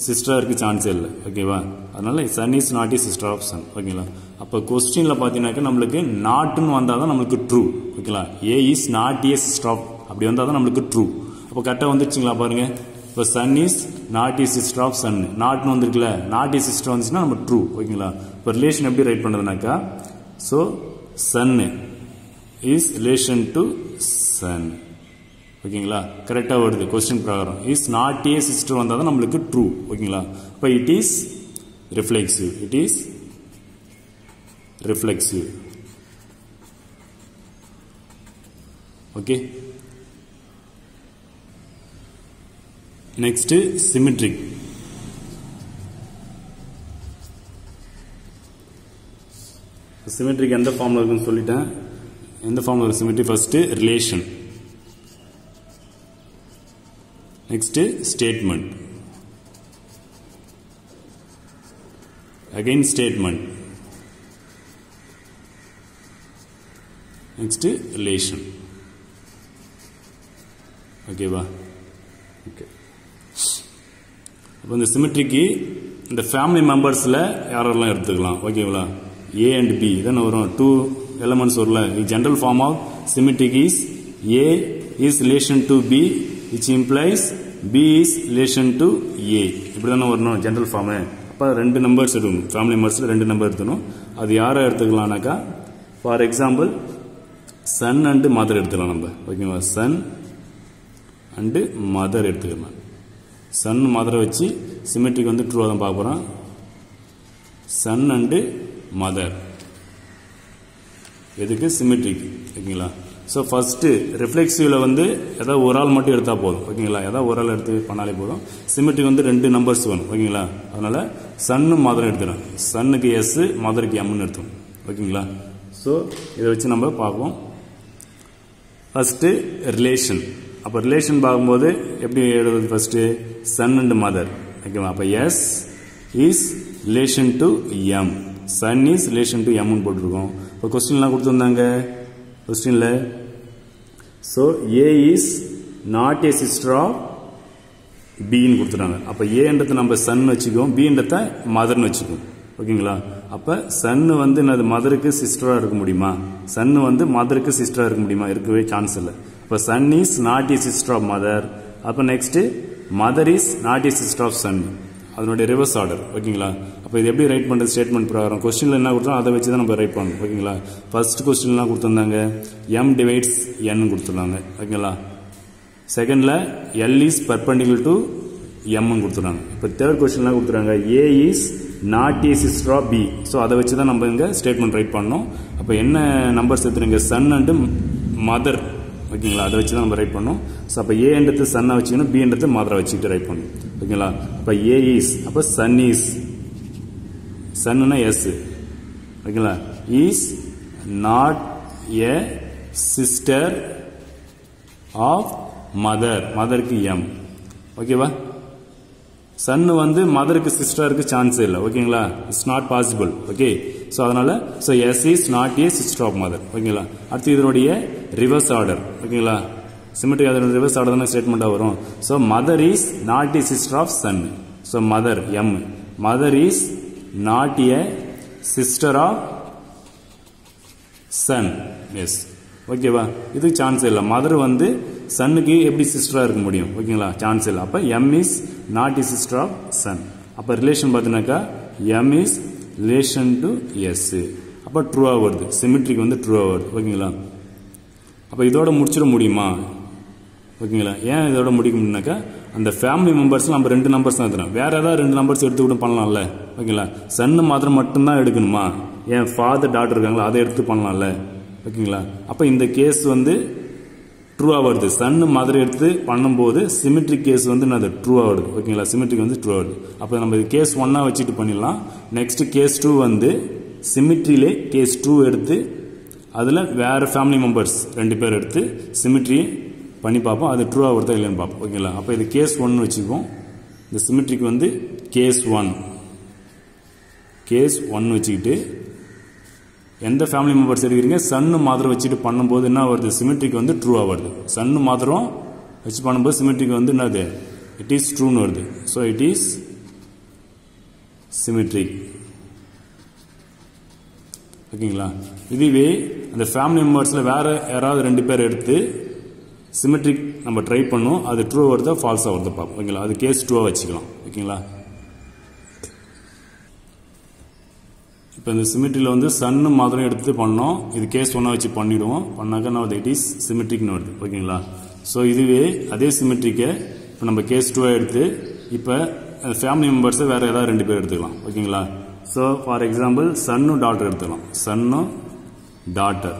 சிஸ்டராக இருக்க சான்ஸே இல்லை. ஓகேவா? அதனால son is not a sister of son. ஓகேங்களா? அப்போ கொஸ்டினில் பார்த்தீங்கன்னாக்கா நம்மளுக்கு நாட்டுன்னு வந்தால் தான் நம்மளுக்கு ட்ரூ. ஓகேங்களா? A is not a sister of அப்படி வந்தால் தான் நம்மளுக்கு ட்ரூ. அப்போ கரெக்டாக வந்துருச்சுங்களா பாருங்க. இப்போ son is not a sister of son, நாட்னு வந்துருக்குல்ல, நாட் ஏ சிஸ்டர் வந்துச்சுன்னா நம்ம ட்ரூ. ஓகேங்களா? இப்போ ரிலேஷன் எப்படி ரைட் பண்ணுறதுனாக்கா, so son is relation to son. ஓகேங்களா? கரெக்டாக வருது கொஸ்டின் பிரகாரம். இஸ் நாட் ஏ சிஸ்டர் வந்தால் தான் நம்மளுக்கு ட்ரூ. ஓகேங்களா? இப்போ it is reflexive, it is reflexive. Okay. Next symmetric. Symmetric எந்த ஃபார்ம்ல இருக்குன்னு சொல்லிட்டேன். எந்த ஃபார்ம்ல இருக்கு symmetry? First relation. Next statement. Again statement. Next relation. Okay வா? Okay. அப்போ இந்த சிமெட்ரிக்கு இந்த ஃபேமிலி மெம்பர்ஸ்ல யாரெல்லாம் எடுத்துக்கலாம்? ஓகேங்களா? A and B then வரும் 2 elements வரல. The general form of symmetric is A is relation to B which implies B is relation to A. இப்படி தானே வரணும் general form. அப்போ ரெண்டு நம்பர்ஸ் எடுக்கணும். ஃபேமிலி மெம்பர்ஸ்ல ரெண்டு நம்பர் எடுத்துக்கணும். அது யாரை எடுத்துக்கலாம்னாக்கா for example son and mother எடுத்துக்கலாம் நம்ம. ஓகேவா? சன் அண்ட் மதர் எடுத்துக்கலாம். சன் மதரை வச்சு சிமெட்ரிக் வந்து ட்ரூவாக தான் பார்க்க போகிறோம். சன் அண்டு மதர் எதுக்கு? சிமெட்ரிக். ஓகேங்களா? ஸோ ஃபஸ்ட்டு ரிஃப்ளெக்சிவ்ல வந்து ஏதாவது ஒரு ஆள் மட்டும் எடுத்தால் போதும். ஓகேங்களா? ஏதாவது ஒரு ஆள் எடுத்து பண்ணாலே போதும். சிமெட்ரிக் வந்து ரெண்டு நம்பர்ஸ் வேணும். ஓகேங்களா? அதனால சன்னு மதரும் எடுத்துடும். சன்னுக்கு எஸ், மதருக்கு எம்னு எடுத்துடும். ஓகேங்களா? ஸோ இதை வச்சு நம்ம பார்ப்போம். First relation. அப்போ ரிலேஷன் பார்க்கும்போது எப்படி எழுதுறது? First son and mother. ஓகேவா? அப்போ S is relation to M, son is relation to எம்னு போட்டிருக்கோம். இப்போ கொஸ்டின்லாம் கொடுத்துருந்தாங்க கொஸ்டின்ல. So A is not a sister of பின்னு கொடுத்துட்டாங்க. அப்போ ஏன்றது நம்ம சன் வச்சுக்குவோம், பின்றத மதர்னு வச்சுக்குவோம். ஓகேங்களா? அப்போ சன்னு வந்து என்னது மதருக்கு சிஸ்டராக இருக்க முடியுமா? சன்னு வந்து மதருக்கு சிஸ்டராக இருக்க முடியுமா? இருக்கவே சான்ஸ் இல்லை. இப்போ son is not a sister of mother. அப்போ next mother is not a sister of son. அதனுடைய ரிவர்ஸ் ஆர்டர். ஓகேங்களா? அப்போ இது எப்படி ரைட் பண்ணுறது? ஸ்டேட்மெண்ட் பிரகாரம் கொஸ்டின்ல என்ன கொடுத்தோம் அதை வச்சு தான் நம்ம ரைட் பண்ணணும். ஓகேங்களா? ஃபர்ஸ்ட் கொஸ்டின்லாம் கொடுத்துருந்தாங்க எம் டிவைட்ஸ் என் கொடுத்துருந்தாங்க. ஓகேங்களா? செகண்ட்ல எல் இஸ் பர்பெண்டிகுலர் டு எம்னு கொடுத்துருந்தாங்க. இப்போ தேர்ட் கொஸ்டின்லாம் கொடுத்துருக்காங்க A is not a sister of B. So அதை வச்சு தான் நம்ம இங்கே ஸ்டேட்மெண்ட் ரைட் பண்ணோம். அப்போ என்ன நம்பர்ஸ் எடுத்துருங்க? Son and mother. ஓகேங்களா? அதை வச்சு தான் நம்ம ரைட் பண்ணோம். ஸோ அப்போ ஏன்றது சன்னை வச்சுக்கணும், பின்றது மதரை வச்சுக்கிட்டு ரைட் பண்ணணும். ஓகேங்களா? அப்போ ஏ இஸ், அப்போ சன் இஸ், சன்னுனா எஸ். ஓகேங்களா? Is not a sister of mother, மதருக்கு எம். ஓகேவா? சன்னு வந்து மதருக்கு சிஸ்டருக்கு சான்ஸே இல்லை. ஓகேங்களா? It's not possible. Okay. So அதனால so S is not a sister of mother. ஓகேங்களா? அடுத்து இதனுடைய ரிவர்ஸ் ஆர்டர். ஓகேங்களா? சிமெட்ரிக் அதனுடைய ரிவர்ஸ் ஆர்டர் தானே ஸ்டேட்மெண்ட்டாக வரும். So mother is not a sister of son. So mother M, mother is not a sister of son. S. ஓகேவா? இதுக்கு சான்ஸ் இல்லை. மதர் வந்து சன்னுக்கு எப்படி சிஸ்டரா இருக்க முடியும்? ஓகேங்களா? சான்ஸ் இல்லை. அப்போ M is not is sister of son. அப்போ ரிலேஷன் பார்த்தீங்கன்னாக்கா M is relation to S. அப்போ ட்ரூவா வருது. சிமெட்ரிக் வந்து ட்ரூவா வருது. ஓகேங்களா? அப்போ இதோட முடிச்சிட முடியுமா? ஓகேங்களா? ஏன் இதோட முடிக்க முடியும்னாக்கா அந்த ஃபேமிலி மெம்பர்ஸ் நம்ம ரெண்டு நம்பர்ஸ் தான் எடுத்துறோம். வேற ஏதாவது ரெண்டு நம்பர்ஸ் எடுத்து கூட பண்ணலாம்ல. ஓகேங்களா? சன்னு மாத்திரம் மட்டும்தான் எடுக்கணுமா? ஏன் ஃபாதர் டாட்டர் இருக்காங்களா அதை எடுத்து பண்ணலாம்ல. ஓகேங்களா? அப்போ இந்த கேஸ் வந்து ட்ரூவா வருது. சன்னு மதர் எடுத்து பண்ணும்போது சிமெட்ரிக் கேஸ் வந்து என்னது? ட்ரூவா வருது. ஓகேங்களா? சிமெட்ரிக் வந்து ட்ரூவா வருது. அப்போ நம்ம கேஸ் 1 வச்சுட்டு பண்ணிடலாம். நெக்ஸ்ட் கேஸ் 2 வந்து சிமெட்ரியிலே கேஸ் 2 எடுத்து அதில் வேற ஃபேமிலி மெம்பர்ஸ் ரெண்டு பேர் எடுத்து சிமெட்ரி பண்ணி பார்ப்போம். அது ட்ரூவா வருதா இல்லைன்னு பார்ப்போம். ஓகேங்களா? அப்போ இது கேஸ் 1 வச்சுக்குவோம். இந்த சிமெட்ரிக் வந்து கேஸ் 1 வச்சுக்கிட்டு எந்த ஃபேமிலி மெம்பர்ஸ் எடுக்கிறீங்க? சன்னு மாத்திரம் வச்சுட்டு பண்ணும்போது என்ன வருது? சிமெட்ரிக் வந்து ட்ரூவா வருது. சன்னு மாத்திரம் வச்சு பண்ணும்போது சிமெட்ரிக் வந்து என்னது? இட் இஸ் ட்ரூன்னு வருது. So it is symmetric. ஓகேங்களா? இதுவே அந்த ஃபேமிலி மெம்பர்ஸ்ல வேற யாராவது ரெண்டு பேர் எடுத்து சிமெட்ரிக் நம்ம ட்ரை பண்ணும். அது ட்ரூ வருதா ஃபால்ஸா வருது பார்ப்போம். ஓகேங்களா? அது கேஸ் 2 வச்சுக்கலாம். ஓகேங்களா? இப்போ இந்த சிமெட்ரியில் வந்து சன்னு மாத்திரம் எடுத்து பண்ணோம். இது கேஸ் 1 வச்சு பண்ணிடுவோம். பண்ணாக்க நான் இட் இஸ் சிமெட்ரிக்னு வருது. ஓகேங்களா? ஸோ இதுவே அதே சிமெட்ரிக்கை இப்போ நம்ம கேஸ் 2 எடுத்து இப்போ ஃபேமிலி மெம்பர்ஸை வேற ஏதாவது ரெண்டு பேர் எடுத்துக்கலாம். ஓகேங்களா? ஸோ ஃபார் எக்ஸாம்பிள் சன்னும் டாட்டர் எடுத்துக்கலாம். சன்னும் டாட்டர்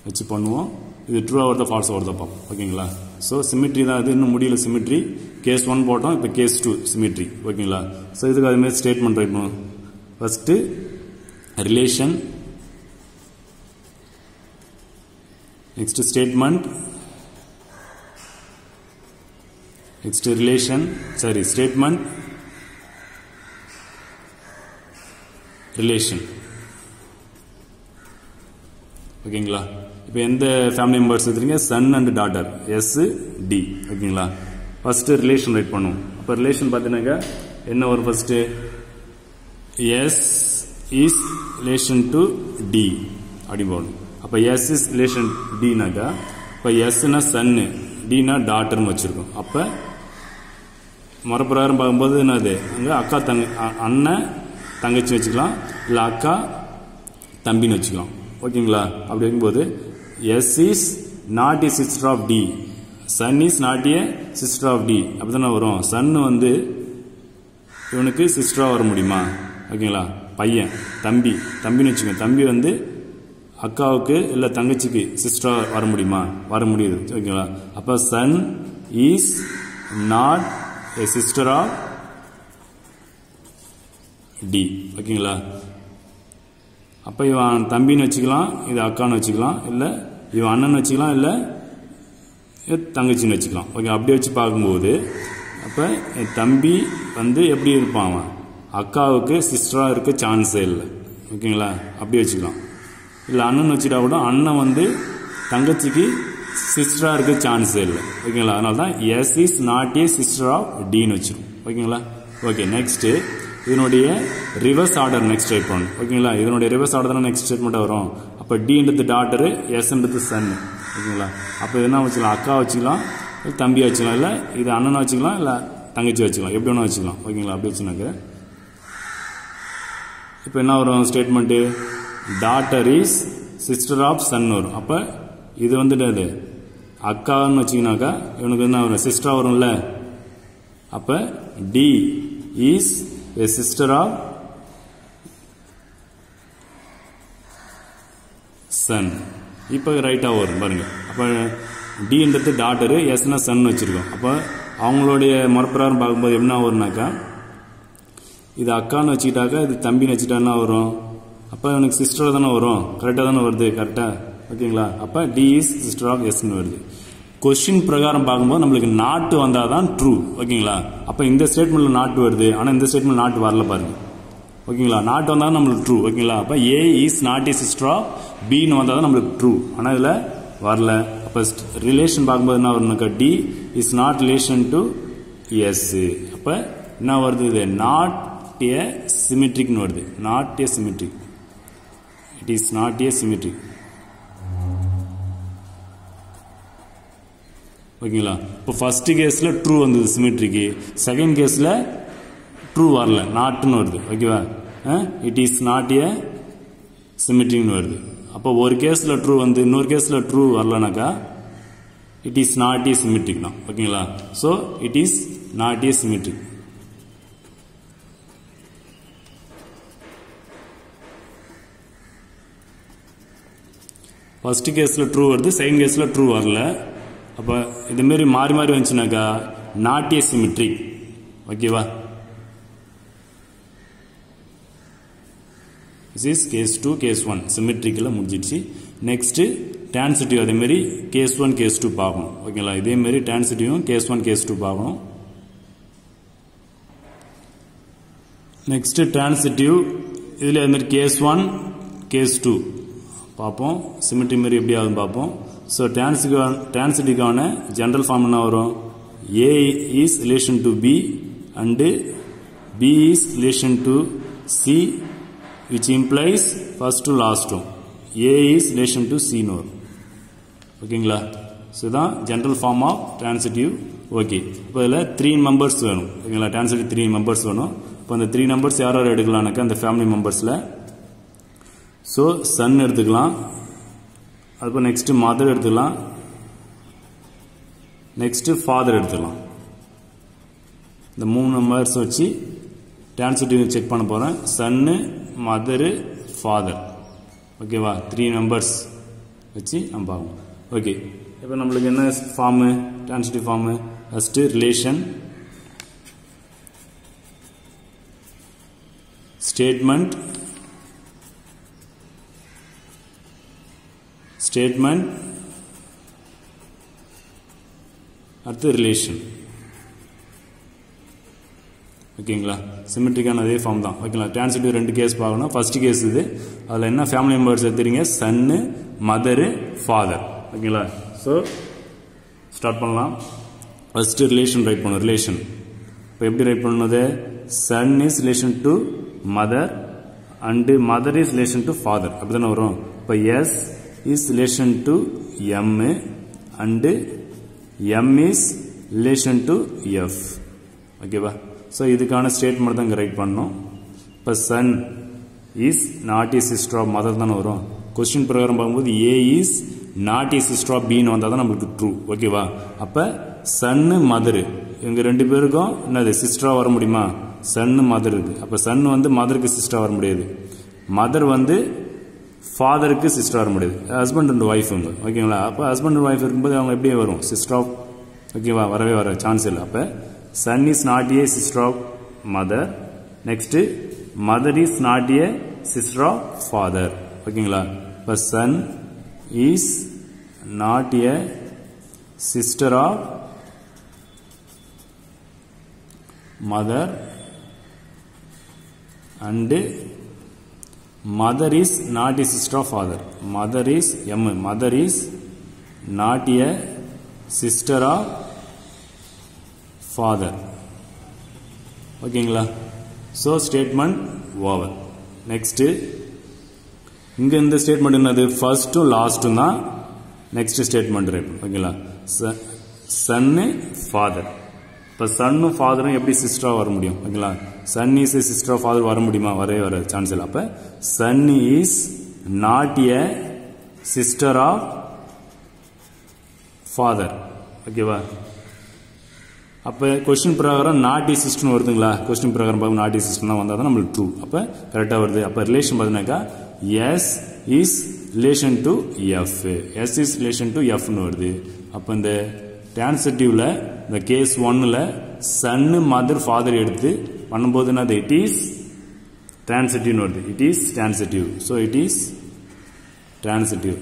வச்சு பண்ணுவோம். இது ட்ரூ ஆகிறத ஃபால்ஸ் ஆகிறத பார்ப்போம். ஓகேங்களா? ஸோ சிமிட்ரி தான் இது. இன்னும் முடியல சிமிட்ரி. கேஸ் 1 போட்டோம், இப்போ கேஸ் 2 சிமிட்ரி. ஓகேங்களா? ஸோ இதுக்கு அதுமாதிரி ஸ்டேட்மெண்ட் ரைட் பண்ணுவோம். First relation, next statement, next relation, sorry statement, relation. ஓகேங்களா? இப்போ எந்த ஃபேமிலி மெம்பர்ஸ் எடுத்துறீங்க? Son and daughter, S D. ஓகேங்களா? ஃபர்ஸ்ட் ரிலேஷன் ரைட் பண்ணுவோம். அப்போ ரிலேஷன் பார்த்தீங்கன்னாக்கா என்ன வரும்? First S is relation to D அப்படி போகணும். அப்போ எஸ் இஸ் ரிலேஷன் டினாக்கா இப்போ எஸ்னா சன்னு, டினா டாட்டர்னு வச்சிருக்கோம். அப்போ மறுபிரகாரம் பார்க்கும்போது என்னது? அங்கே அக்கா அண்ணன் தங்கச்சி வச்சுக்கலாம், இல்லை அக்கா தம்பின்னு வச்சுக்கலாம். ஓகேங்களா? அப்படி இருக்கும்போது S is not a sister of D, son is not a sister of D அப்படிதானே வரும். சன்னு வந்து இவனுக்கு சிஸ்டராக வர முடியுமா? ஓகேங்களா? பையன் தம்பின்னு வச்சுக்கோங்க. தம்பி வந்து அக்காவுக்கு இல்லை தங்கச்சிக்கு சிஸ்டராக வர முடியுமா? வர முடியுது. ஓகேங்களா? அப்போ son is not a sister of D. ஓகேங்களா? அப்போ இவன் தம்பின்னு வச்சுக்கலாம், இது அக்கான்னு வச்சுக்கலாம், இல்லை இவன் அண்ணன் வச்சுக்கலாம், இல்லை தங்கச்சின்னு வச்சுக்கலாம். ஓகே, அப்படி வச்சு பார்க்கும்போது அப்போ என் தம்பி வந்து எப்படி இருப்பான்? அவன் அக்காவுக்கு சிஸ்டராக இருக்க சான்ஸே இல்லை. ஓகேங்களா? அப்படி வச்சுக்கலாம். இல்லை அண்ணன் வச்சுட்டா கூட அண்ணன் வந்து தங்கச்சிக்கு சிஸ்டராக இருக்க சான்ஸே இல்லை. ஓகேங்களா? அதனால தான் S is not a sister of டின்னு வச்சிருக்கோம். ஓகேங்களா? ஓகே, நெக்ஸ்ட் இதனுடைய ரிவர்ஸ் ஆர்டர் நெக்ஸ்ட் ரைட் பண்ணணும். ஓகேங்களா? இதனுடைய ரிவர்ஸ் ஆர்டர் தான் நெக்ஸ்ட் ஸ்டேட்மெண்ட் வரும். அப்போ டின்றது டாட்டரு, எஸ்ன்றது சன். ஓகேங்களா? அப்போ என்ன வச்சுக்கலாம்? அக்கா வச்சுக்கலாம், இல்லை தம்பி வச்சுக்கலாம், இல்லை இது அண்ணனை வச்சுக்கலாம், இல்லை தங்கச்சி வச்சுக்கலாம், எப்படி வேணா வச்சுக்கலாம். ஓகேங்களா? அப்படி வச்சுனாக்க இப்போ என்ன வரும் statement? Daughter is sister of son வரும். அப்போ இது வந்துட்டு அக்கான்னு வச்சிங்கனாக்கா இவனுக்கு என்ன வரும்? சிஸ்டராக வரும்ல. அப்போ D is a sister of son. இப்போ ரைட்டாக வரும் பாருங்க. அப்போ டின்றது டாட்டரு, எஸ்னா சன் வச்சிருக்கோம். அப்போ அவங்களுடைய மறுபிரகாரம் பார்க்கும்போது என்ன வரும்னாக்கா இது அக்கான்னு வச்சுக்கிட்டாக்கா இது தம்பின்னு வச்சுக்கிட்டா வரும். அப்போ எனக்கு சிஸ்டர் தானே வரும். கரெக்டாக தானே வருது? கரெக்டாக. ஓகேங்களா? அப்போ டி இஸ் சிஸ்டர் ஆஃப் எஸ்ன்னு வருது. கொஸ்டின் பிரகாரம் பார்க்கும்போது நம்மளுக்கு நாட்டு வந்தால் தான் ட்ரூ. ஓகேங்களா? அப்போ இந்த ஸ்டேட்மெண்ட்ல நாட்டு வருது, ஆனால் இந்த ஸ்டேட்மெண்ட் நாட்டு வரல பாருங்க. ஓகேங்களா? நாட்டு வந்தால் தான் நம்மளுக்கு ட்ரூ. ஓகேங்களா? அப்போ A is not a sister of பின்னு வந்தால் தான் நம்மளுக்கு ட்ரூ, ஆனால் இதில் வரல. அப்போ ரிலேஷன் பார்க்கும்போது என்ன வரும்னாக்கா D is not relation to S. அப்போ என்ன வருது? இது நாட் ஏ சிமெட்ரிக்னு வருது. Not a symmetric. It is not a symmetric. ஓகேங்களா? இப்போ ஃபர்ஸ்ட் கேஸில் ட்ரூ வந்தது சிமெட்ரிக்கு, செகண்ட் கேஸில் ட்ரூ வரல, நாட்டுன்னு வருது. ஓகேவா? இட் இஸ் நாட் ஏ சிமெட்ரிக்னு வருது. அப்போ ஒரு கேஸில் ட்ரூ வந்து இன்னொரு கேஸில் ட்ரூ வரலனாக்கா it is not a symmetric தான். ஓகேங்களா? So it is not a symmetric. First கேஸில் ட்ரூ வருது, செகண்ட் கேஸில் ட்ரூ வரல. அப்போ இதுமாரி மாறி மாறி வந்துச்சுனாக்கா நாட் ஏ சிமெட்ரிக். ஓகேவா? திஸ் இஸ் கேஸ் 2 கேஸ் 1 சிமெட்ரிக்கில் முடிஞ்சிடுச்சு. நெக்ஸ்ட்டு டிரான்சிட்டிவ் அதேமாரி கேஸ் 1 கேஸ் 2 பார்க்கணும். ஓகேங்களா? இதேமாரி டிரான்சிட்டிவும் கேஸ் 1 கேஸ் 2 பார்க்கணும். நெக்ஸ்ட்டு டிரான்சிட்டிவ் இதில் அதுமாரி கேஸ் 1 கேஸ் 2 பார்ப்போம். சிமெட்ரி மாரி எப்படி ஆகுதுன்னு பார்ப்போம். ஸோ டிரான்சிட்டிவ்கான ஜென்ரல் ஃபார்ம் என்ன வரும்? A is relation to B and B is relation to C which implies first to last one. A is relation to C ன்னு வரும். ஓகேங்களா? ஸோ இதுதான் general form of transitive. Okay, இப்போ இதில் 3 members வேணும். ஓகேங்களா? டிரான்சிட்டிவ் 3 மெம்பர்ஸ் வேணும். இப்போ அந்த 3 மெம்பர்ஸ் யார் யார் எடுக்கலாம்னாக்கா அந்த ஃபேமிலி மெம்பர்ஸில் ஸோ சன் எடுத்துக்கலாம், அதுக்கப்புறம் நெக்ஸ்ட்டு மதர் எடுத்துக்கலாம், நெக்ஸ்ட்டு ஃபாதர் எடுத்துக்கலாம். இந்த 3 மெம்பர்ஸ் வச்சு டிரான்சிட்டிவ் செக் பண்ண போகிறேன். சன்னு, மதரு, ஃபாதர். ஓகேவா, 3 நம்பர்ஸ் வச்சு நம்ம பார்க்கணும். ஓகே, இப்போ நம்மளுக்கு என்ன form, transitive form? First relation, statement, அடுத்து ரிலேஷன். ஓகேங்களா, சிமெட்ரிக்கான அதே ஃபார்ம் தான். ஓகேங்களா, டிரான்சிட்டிவ் 2 கேஸ் பார்க்கணும். ஃபர்ஸ்ட் கேஸ் இது, அதில் என்ன ஃபேமிலி மெம்பர்ஸ் எடுத்துறீங்க? Son, mother, father. ஓகேங்களா, ஸோ ஸ்டார்ட் பண்ணலாம். ஃபர்ஸ்ட் ரிலேஷன் ரைட் பண்ணணும். ரிலேஷன் இப்போ எப்படி ரைட் பண்ணது? Son is relation to mother and mother is relation to father. அப்படி தானே வரும். இப்போ S is relation to M and M is relation to F. ஓகேவா, ஸோ இதுக்கான ஸ்டேட்மெண்ட் தான் இங்கே ரைட் பண்ணணும். இப்போ son is not is sister of mother தானே வரும். கொஸ்டின் பிரகாரம் பார்க்கும்போது A is not is sister of பின்னு வந்தால் தான் நம்மளுக்கு ட்ரூ. ஓகேவா, அப்போ சன்னு மதரு இவங்க 2 பேருக்கும் என்னது சிஸ்டராக வர முடியுமா? சன்னு மதர் இருக்கு. அப்போ சன் வந்து மதருக்கு சிஸ்டராக வர முடியாது. மதர் வந்து ஃபாதருக்கு சிஸ்டர் வர முடியாது. ஹஸ்பண்ட் அண்ட் ஒய்ஃப் வந்து. ஓகேங்களா, அப்போ ஹஸ்பண்ட் அண்ட் ஒய்ஃப் இருக்கும்போது அவங்க எப்படியே வரும்? Sister of. ஓகேவா, வரவே வர சான்ஸ் இல்லை. அப்போ son is not a sister of mother. Next, mother is not a sister of father. ஓகேங்களா, இப்போ son is not a sister of mother and mother is not a sister of father. Mother is not a sister of father. ஓகேங்களா, so statement over. Next இங்கே இந்த statement என்னது? ஃபர்ஸ்ட்டும் லாஸ்ட்டும் தான் next statement right. ஓகேங்களா, சன்னு father. இப்போ சன்னும் ஃபாதரும் எப்படி சிஸ்டராக வர முடியும்? ஓகேங்களா, son is a sister of father வர முடியுமா? வரவே வர சான்ஸ் இல்லை. அப்போ son is not a sister of father. ஓகேவா, அப்போ கொஸ்டின் பிரகாரம் நாட் இஸ் சிஸ்டர்னு வருதுங்களா? கொஸ்டின் பிரகாரம் பார்க்கும் நாட் இஸ் சிஸ்டர்னா வந்தால் தான் நம்மளுக்கு ட்ரூ. அப்போ கரெக்டாக வருது. அப்போ ரிலேஷன் பார்த்தீங்கன்னாக்கா S is relation to F. S is relation to எஃப்னு வருது. அப்போ இந்த டிரான்சிட்டிவ்ல இந்த கேஸ் 1ல் சன்னு மதர் ஃபாதர் எடுத்து பண்ணும்போது என்னது? இட் இஸ் டிரான்சிட்டிவ்னு வருது. It is transitive. So it is transitive.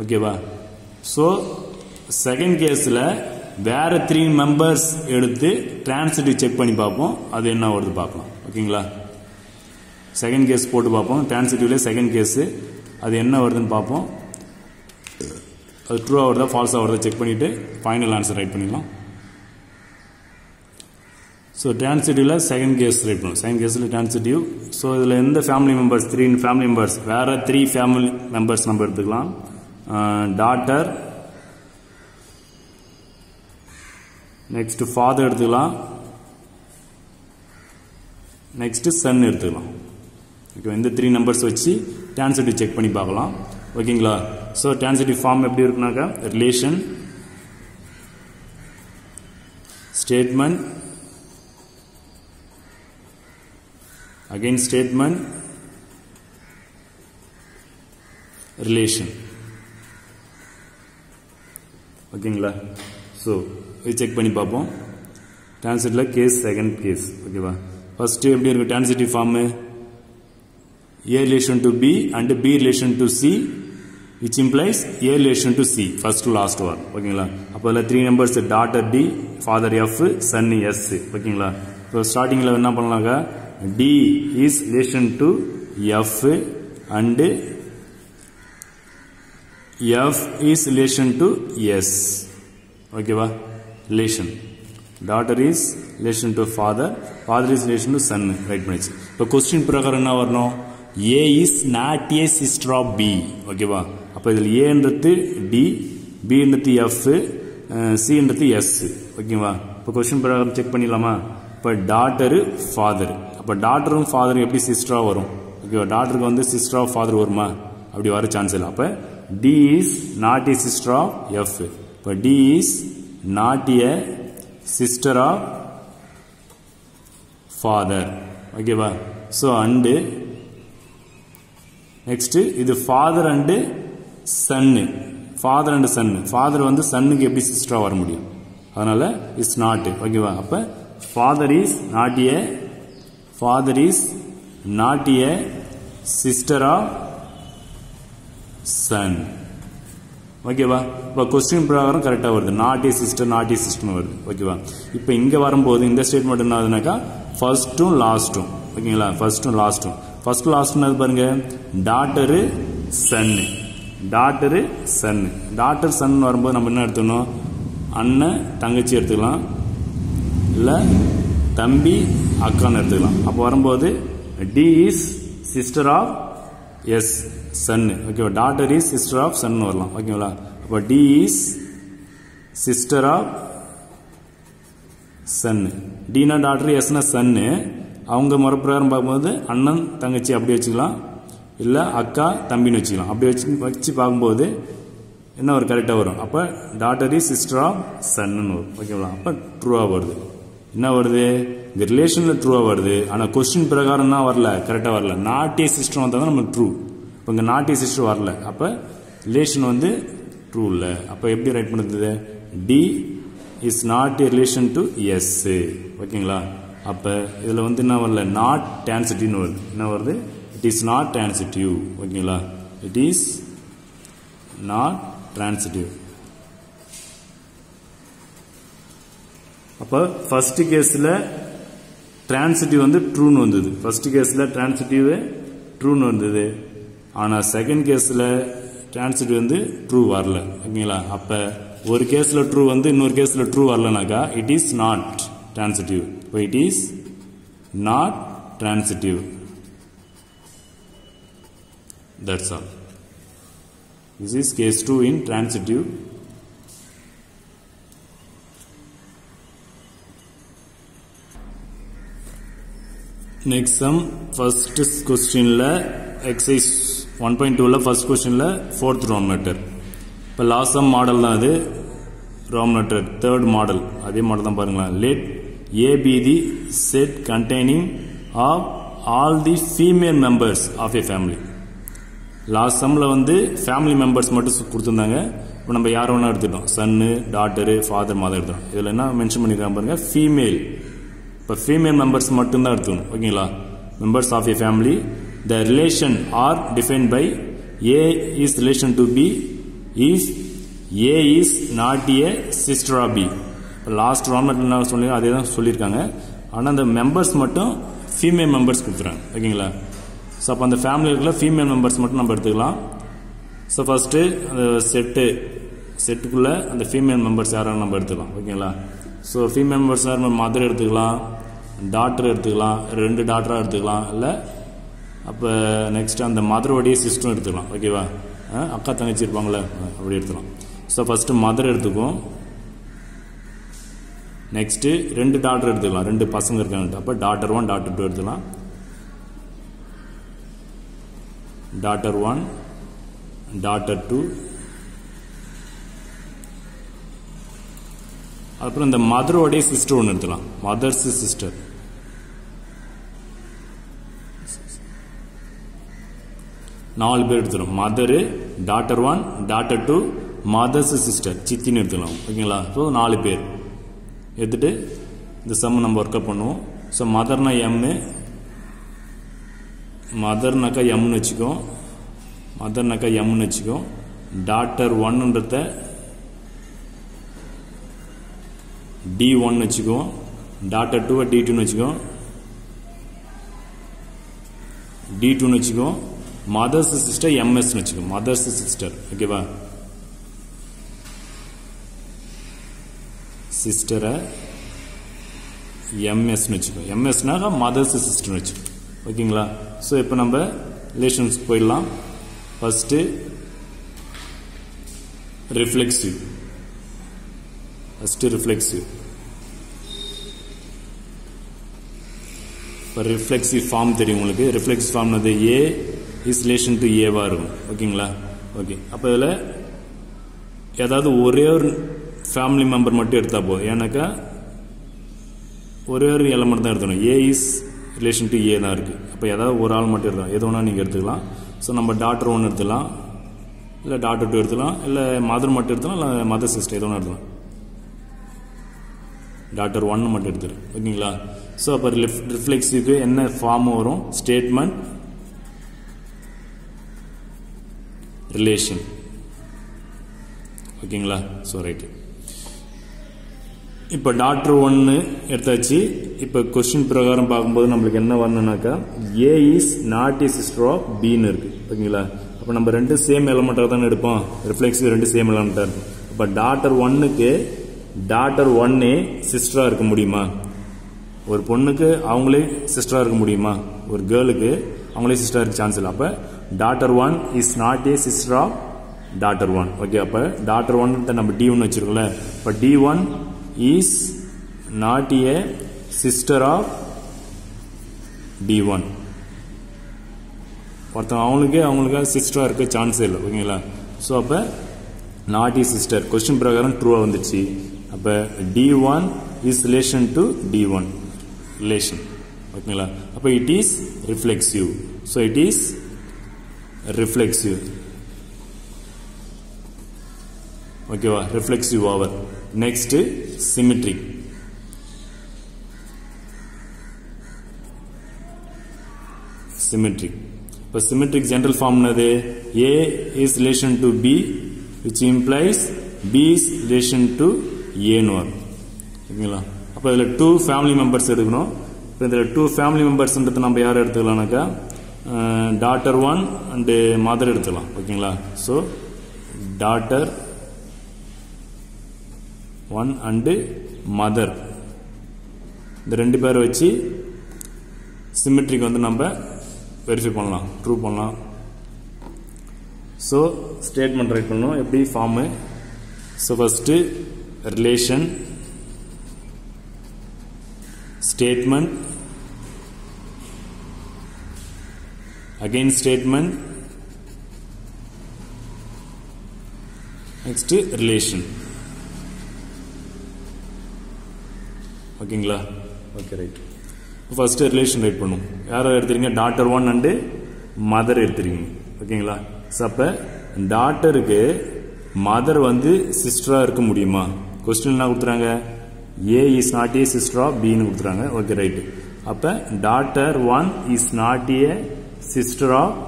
ஓகேவா, ஸோ செகண்ட் கேஸில் வேற 3 மெம்பர்ஸ் எடுத்து டிரான்சிட்டிவ் செக் பண்ணி பார்ப்போம். அது என்ன வருது பார்க்கலாம். ஓகேங்களா, செகண்ட் கேஸ் போட்டு பார்ப்போம். டிரான்சிட்டிவ்ல செகண்ட் கேஸு அது என்ன வருதுன்னு பார்ப்போம். அது ட்ரூவாக வருதா ஃபால்ஸாக வருதா செக் பண்ணிவிட்டு ஃபைனல் ஆன்சர் ரைட் பண்ணிடலாம். ஸோ டிரான்சிட்டிவ்ல செகண்ட் கேஸ் ரைட் பண்ணுவோம். செகண்ட் கேஸில் டிரான்சிட்டிவ். ஸோ இதில் எந்த ஃபேமிலி மெம்பர்ஸ்? 3 family members. வேற 3 ஃபேமிலி மெம்பர்ஸ் நம்ம எடுத்துக்கலாம். டாட்டர், நெக்ஸ்ட் ஃபாதர் எடுத்துக்கலாம், நெக்ஸ்ட் சன் எடுத்துக்கலாம். ஓகே, இந்த 3 நம்பர்ஸ் வச்சு டிரான்சிட்டிவ் செக் பண்ணி பார்க்கலாம். ஓகேங்களா, ஸோ டிரான்சிட்டிவ் ஃபார்ம் எப்படி இருக்குனாக்கா relation, statement, again statement, relation. ஓகேங்களா, ஸோ இது செக் பண்ணி பார்ப்போம். டிரான்சிட்டிவ்ல கேஸ் செகண்ட் கேஸ். ஓகேவா, ஃபர்ஸ்ட் எப்படி இருக்கு transitive form? A relation to B and B relation to C, which implies A relation to C. First to last one. ஓகேங்களா, அப்போ அதில் 3 numbers daughter D, father F, son S. ஓகேங்களா, இப்போ ஸ்டார்டிங்கில் என்ன பண்ணலாங்க? D is relation to F and F is relation to S. ஓகேவா, relation. Daughter is relation to father, father is relation to son. Write பண்ணிச்சு. இப்போ கொஸ்டின் பிரகாரம் என்ன வரணும்? A is not a sister of B. ஓகேவா, அப்போ இதில் ஏன்றது D, B என்றது F, C என்றது S. ஓகேவா, இப்போ கொஸ்டின் பிரகாரம் செக் பண்ணிடலாமா? இப்போ டாட்டரு ஃபாதர். அப்போ டாட்டரும் ஃபாதரும் எப்படி சிஸ்டராக வரும்? ஓகேவா, டாட்டருக்கு வந்து சிஸ்டர் ஆஃப் ஃபாதர் வருமா? அப்படி வர சான்ஸ் இல்லை. அப்போ D is not a sister of F. இப்போ D is not a sister of father. ஓகேவா? ஸோ அண்டு நெக்ஸ்ட் இது father and son. Father and son. Father வந்து சன்னுக்கு எப்படி சிஸ்டரா வர முடியும்? அதனால இஸ் நாட். ஓகேவா? அப்ப father is not a sister of son. ஓகேவா? இப்போ கொஸ்டின் பிரகாரம் கரெக்டாக வருது. நாட் ஏ சிஸ்டர்னு வருது. ஓகேவா? இப்போ இங்கே வரும்போது இந்த ஸ்டேட்மெண்ட் என்ன ஆகுதுனாக்கா ஃபர்ஸ்ட்டும் லாஸ்ட்டும். ஓகேங்களா? ஃபர்ஸ்ட்டும் லாஸ்ட்டும். ஃபர்ஸ்ட் லாஸ்ட்னு பாருங்க டாட்டரு சன்னு. டாட்டர் சன் வரும்போது நம்ம என்ன எடுத்துக்கணும்? அண்ணன் தங்கச்சி எடுத்துக்கலாம், இல்லை தம்பி அக்கான்னு எடுத்துக்கலாம். அப்போ வரும்போது D is sister of S சன்னு. ஓகேவா? Daughter is sister of son வரலாம். ஓகேங்களா? அப்போ டி இஸ் சிஸ்டர் ஆஃப் சன்னு. டினா டாட்டர், எஸ்னா சன்னு. அவங்க முறைப்பிரகாரம் பார்க்கும்போது அண்ணன் தங்கச்சி அப்படி வச்சுக்கலாம், இல்லை அக்கா தம்பின்னு வச்சுக்கலாம். அப்படி வச்சு பார்க்கும்போது என்ன ஒரு கரெக்டாக வரும்? அப்போ டாட்டர் இஸ் சிஸ்டர் ஆஃப் சன்னு வரும். ஓகேங்களா? அப்போ ட்ரூவாக வருது. என்ன வருது? இந்த ரிலேஷனில் ட்ரூவாக வருது. ஆனால் கொஸ்டின் பிரகாரம் தான் வரல, கரெக்டாக வரல. நாட் ஏ சிஸ்டர் வந்தால் தான் நமக்கு ட்ரூ. இப்போ இங்கே நாட் ஏ சிஸ்டர் வரல, அப்போ ரிலேஷன் வந்து ட்ரூ இல்லை. அப்போ எப்படி ரைட் பண்ணுறது? D is not a relation to S. ஓகேங்களா? அப்போ இதில் வந்து என்ன வரல? நாட் ட்ரான்சிட்டிவ்னு வருது. என்ன வருது? It is not transitive. ஓகேங்களா? It is not transitive. அப்போ ஃபர்ஸ்ட் கேஸில் ட்ரான்சிட்டிவ் வந்து ட்ரூன்னு வந்தது. ஃபர்ஸ்ட் கேஸில் ட்ரான்சிட்டிவ் ட்ரூன்னு வந்தது. ஆனால் செகண்ட் கேஸில் ட்ரான்சிட்டிவ் வந்து ட்ரூ வரல. ஓகேங்களா? அப்போ ஒரு கேஸில் ட்ரூ வந்து இன்னொரு கேஸில் ட்ரூ வரலனாக்கா இட் இஸ் நாட் ட்ரான்சிட்டிவ். இப்போ it is not transitive. That's all. This is case 2 in transitive. Next sum, first question la exercise 1.2 la first question la fourth Roman letter. இப்போ last sum model தான் அது. Roman letter third model. அதே model தான் பாருங்களா. Let A be the set containing of all the female members of a family. Last சம்மில் வந்து family members மட்டும் கொடுத்துருந்தாங்க. இப்போ நம்ம யார் வேணா எடுத்துட்டோம். சன்னு, டாட்டரு, ஃபாதர், மதர் எடுத்துட்டோம். இதில் என்ன மென்ஷன் பண்ணிருக்காங்க பாருங்க, ஃபீமேல். இப்போ ஃபீமேல் மெம்பர்ஸ் மட்டும்தான் எடுத்துக்கணும். ஓகேங்களா? Members of a family. The relation R defined by A is relation to B if A is not a sister of B. இப்போ லாஸ்ட் ராமெட்ல என்ன சொல்லி அதே தான் சொல்லியிருக்காங்க. ஆனால் அந்த மெம்பர்ஸ் மட்டும் ஃபீமேல் மெம்பர்ஸ் கொடுத்துறாங்க. ஓகேங்களா? ஸோ அப்போ அந்த ஃபேமிலி இருக்கிற ஃபீமேல் மெம்பர்ஸ் மட்டும் நம்ம எடுத்துக்கலாம். ஸோ ஃபஸ்ட்டு அந்த செட்டுக்குள்ளே அந்த ஃபீமேல் மெம்பர்ஸ் யாரும் நம்ம எடுத்துக்கலாம். ஓகேங்களா? ஸோ ஃபீமேல் மெம்பர்ஸ் யார்? மதர் எடுத்துக்கலாம், டாட்டர் எடுத்துக்கலாம், 2 டாட்டராக எடுத்துக்கலாம், இல்லை அப்போ நெக்ஸ்ட் அந்த மதரோடைய சிஸ்டரும் எடுத்துக்கலாம். ஓகேவா? அக்கா தங்கச்சி இருப்பாங்களே அப்படி எடுத்துக்கலாம். ஸோ ஃபஸ்ட்டு மதர் எடுத்துக்கும். நெக்ஸ்ட்டு 2 டாட்டர் எடுத்துக்கலாம், 2 பசங்க இருக்காங்க. அப்போ டாட்டர் 1 டாட்டர் 2 எடுத்துக்கலாம். Daughter 1 daughter 2. அப்புறம் இந்த மதரோடைய சிஸ்டர் ஒன்று எடுத்துக்கலாம். Mother's sister. நாலு பேர் எடுத்துரும். Mother, daughter 1 daughter 2, mother's sister சித்தின்னு எடுத்துக்கலாம். ஓகேங்களா? ஸோ 4 பேர் எடுத்துட்டு இந்த சம் நம்ம ஒர்க் அப் பண்ணுவோம். ஸோ மதர்னா எம்மு, மதர்னாக்கா எம்னு வச்சுக்கோ, மதர்னாக்கா எம்னு வச்சுக்கோ. டாட்டர் 1ன்றத D1 வச்சுக்கோ, டாட்டர் 2 D2 வச்சுக்கோ, D2 வச்சுக்கோ. மதர்ஸ் சிஸ்டர் MS வச்சுக்கோ, மதர்ஸ் சிஸ்டர். ஓகேவா? சிஸ்டரை MS வச்சுக்கோ. MSனாக்கா மதர்ஸ் சிஸ்டர் வச்சுக்கோ. ஓகேங்களா? ஸோ இப்போ நம்ம ரிலேஷன்ஸ்க்கு போயிடலாம். First reflexive. இப்போ ரிஃப்ளெக்சிவ் ஃபார்ம் தெரியும் உங்களுக்கு. ரிஃப்ளெக்சிவ் ஃபார்ம் வந்து ஏ இஸ் ரிலேஷன் டு ஏவா இருக்கும். ஓகேங்களா? ஓகே. அப்போ இதில் ஏதாவது ஒரே ஒரு ஃபேமிலி மெம்பர் மட்டும் எடுத்தால் போதும். ஏன்னாக்கா ஒரே ஒரு எலமெண்ட் தான் எடுத்துக்கணும். ஏ இஸ் ரிலேஷன் டு ஏ தான் இருக்குது. அப்போ ஏதாவது ஒரு ஆள் மட்டும் எடுக்கலாம், எது வேணால் நீங்கள் எடுத்துக்கலாம். ஸோ நம்ம டாக்டர் 1 எடுத்துக்கலாம், இல்லை டாக்டர் 2 எடுத்துக்கலாம், இல்லை மதர் மட்டும் எடுத்துக்கலாம், இல்லை மதர் சிஸ்டர் எது வேணால் எடுத்துக்கலாம். டாக்டர் 1 மட்டும் எடுத்துக்கலாம். ஓகேங்களா? ஸோ அப்போ ரிஃப்ளெக்ஸிவ்க்கு என்ன ஃபார்ம் வரும்? Statement, relation. ஓகேங்களா? So right. இப்போ டாக்டர் 1 எடுத்தாச்சு. இப்போ கொஸ்டின் பிரகாரம் பார்க்கும்போது நம்மளுக்கு என்ன வரணும்னாக்கா A is not a sister of பின்னு இருக்கு. ஓகேங்களா? அப்போ நம்ம ரெண்டு சேம் எலமெண்ட்டாக தானே எடுப்போம். ரிஃப்ளெக்ஸிவ் ரெண்டு சேம் எலமெண்ட்டாக இருக்கும். இப்போ டாக்டர் 1க்கு டாக்டர் 1 சிஸ்டராக இருக்க முடியுமா? ஒரு பொண்ணுக்கு அவங்களே சிஸ்டராக இருக்க முடியுமா? ஒரு கேர்ளுக்கு அவங்களே சிஸ்டராக இருக்க சான்ஸ் இல்லை. அப்போ doctor 1 is not a sister of doctor 1. Okay, அப்போ டாக்டர் 1 நம்ம D1 வச்சிருக்கோம்ல. இப்போ D1 is not a sister of D1. ஒருத்தன் அவங்களுக்கு சிஸ்டரா இருக்க சான்ஸே இல்லை. ஓகேங்களா? ஸோ அப்போ நாட் இஸ் சிஸ்டர் கொஸ்டின் பிரகாரம் ட்ரூவா வந்துச்சு. அப்போ D1 is relation to D1 relation. ஓகேங்களா? அப்போ it is reflexive. So it is reflexive. ஓகேவா? Reflexive over. Next symmetric. Symmetric. இப்போ சிமெட்ரிக் ஜெனரல் ஃபார்ம் என்னது? A is relation to B which implies B is relation to A ன்னு வரும். ஓகேங்களா? அப்போ இதில் 2 ஃபேமிலி மெம்பர்ஸ் எடுக்கணும். இப்போ இதில் 2 ஃபேமிலி மெம்பர்ஸ்ன்றது நம்ம யாரை எடுத்துக்கலாம்னாக்கா டாக்டர் 1 அண்டு மதர் எடுத்துக்கலாம். ஓகேங்களா? ஸோ டாக்டர் 1 அண்டு மதர் இந்த 2 பேரை வச்சு சிமெட்ரிக் வந்து நம்ம வெரிஃபை பண்ணலாம், ட்ரூ பண்ணலாம். ஸோ ஸ்டேட்மெண்ட் ரைட் பண்ணணும். எப்படி form? So first relation, statement, again statement, next relation. ஓகேங்களா? Okay, right. First relation right பண்ணும். யாரை எடுத்துறீங்க? டாக்டர் 1 அண்டு மதர் எடுத்துறீங்க. ஓகேங்களா? ஸோ அப்போ டாக்டருக்கு மதர் வந்து சிஸ்டரா இருக்க முடியுமா? கொஸ்டின் என்ன கொடுத்துறாங்க? A is not a sister of பின்னு கொடுத்துறாங்க. Okay, right. அப்போ doctor 1 is not a sister of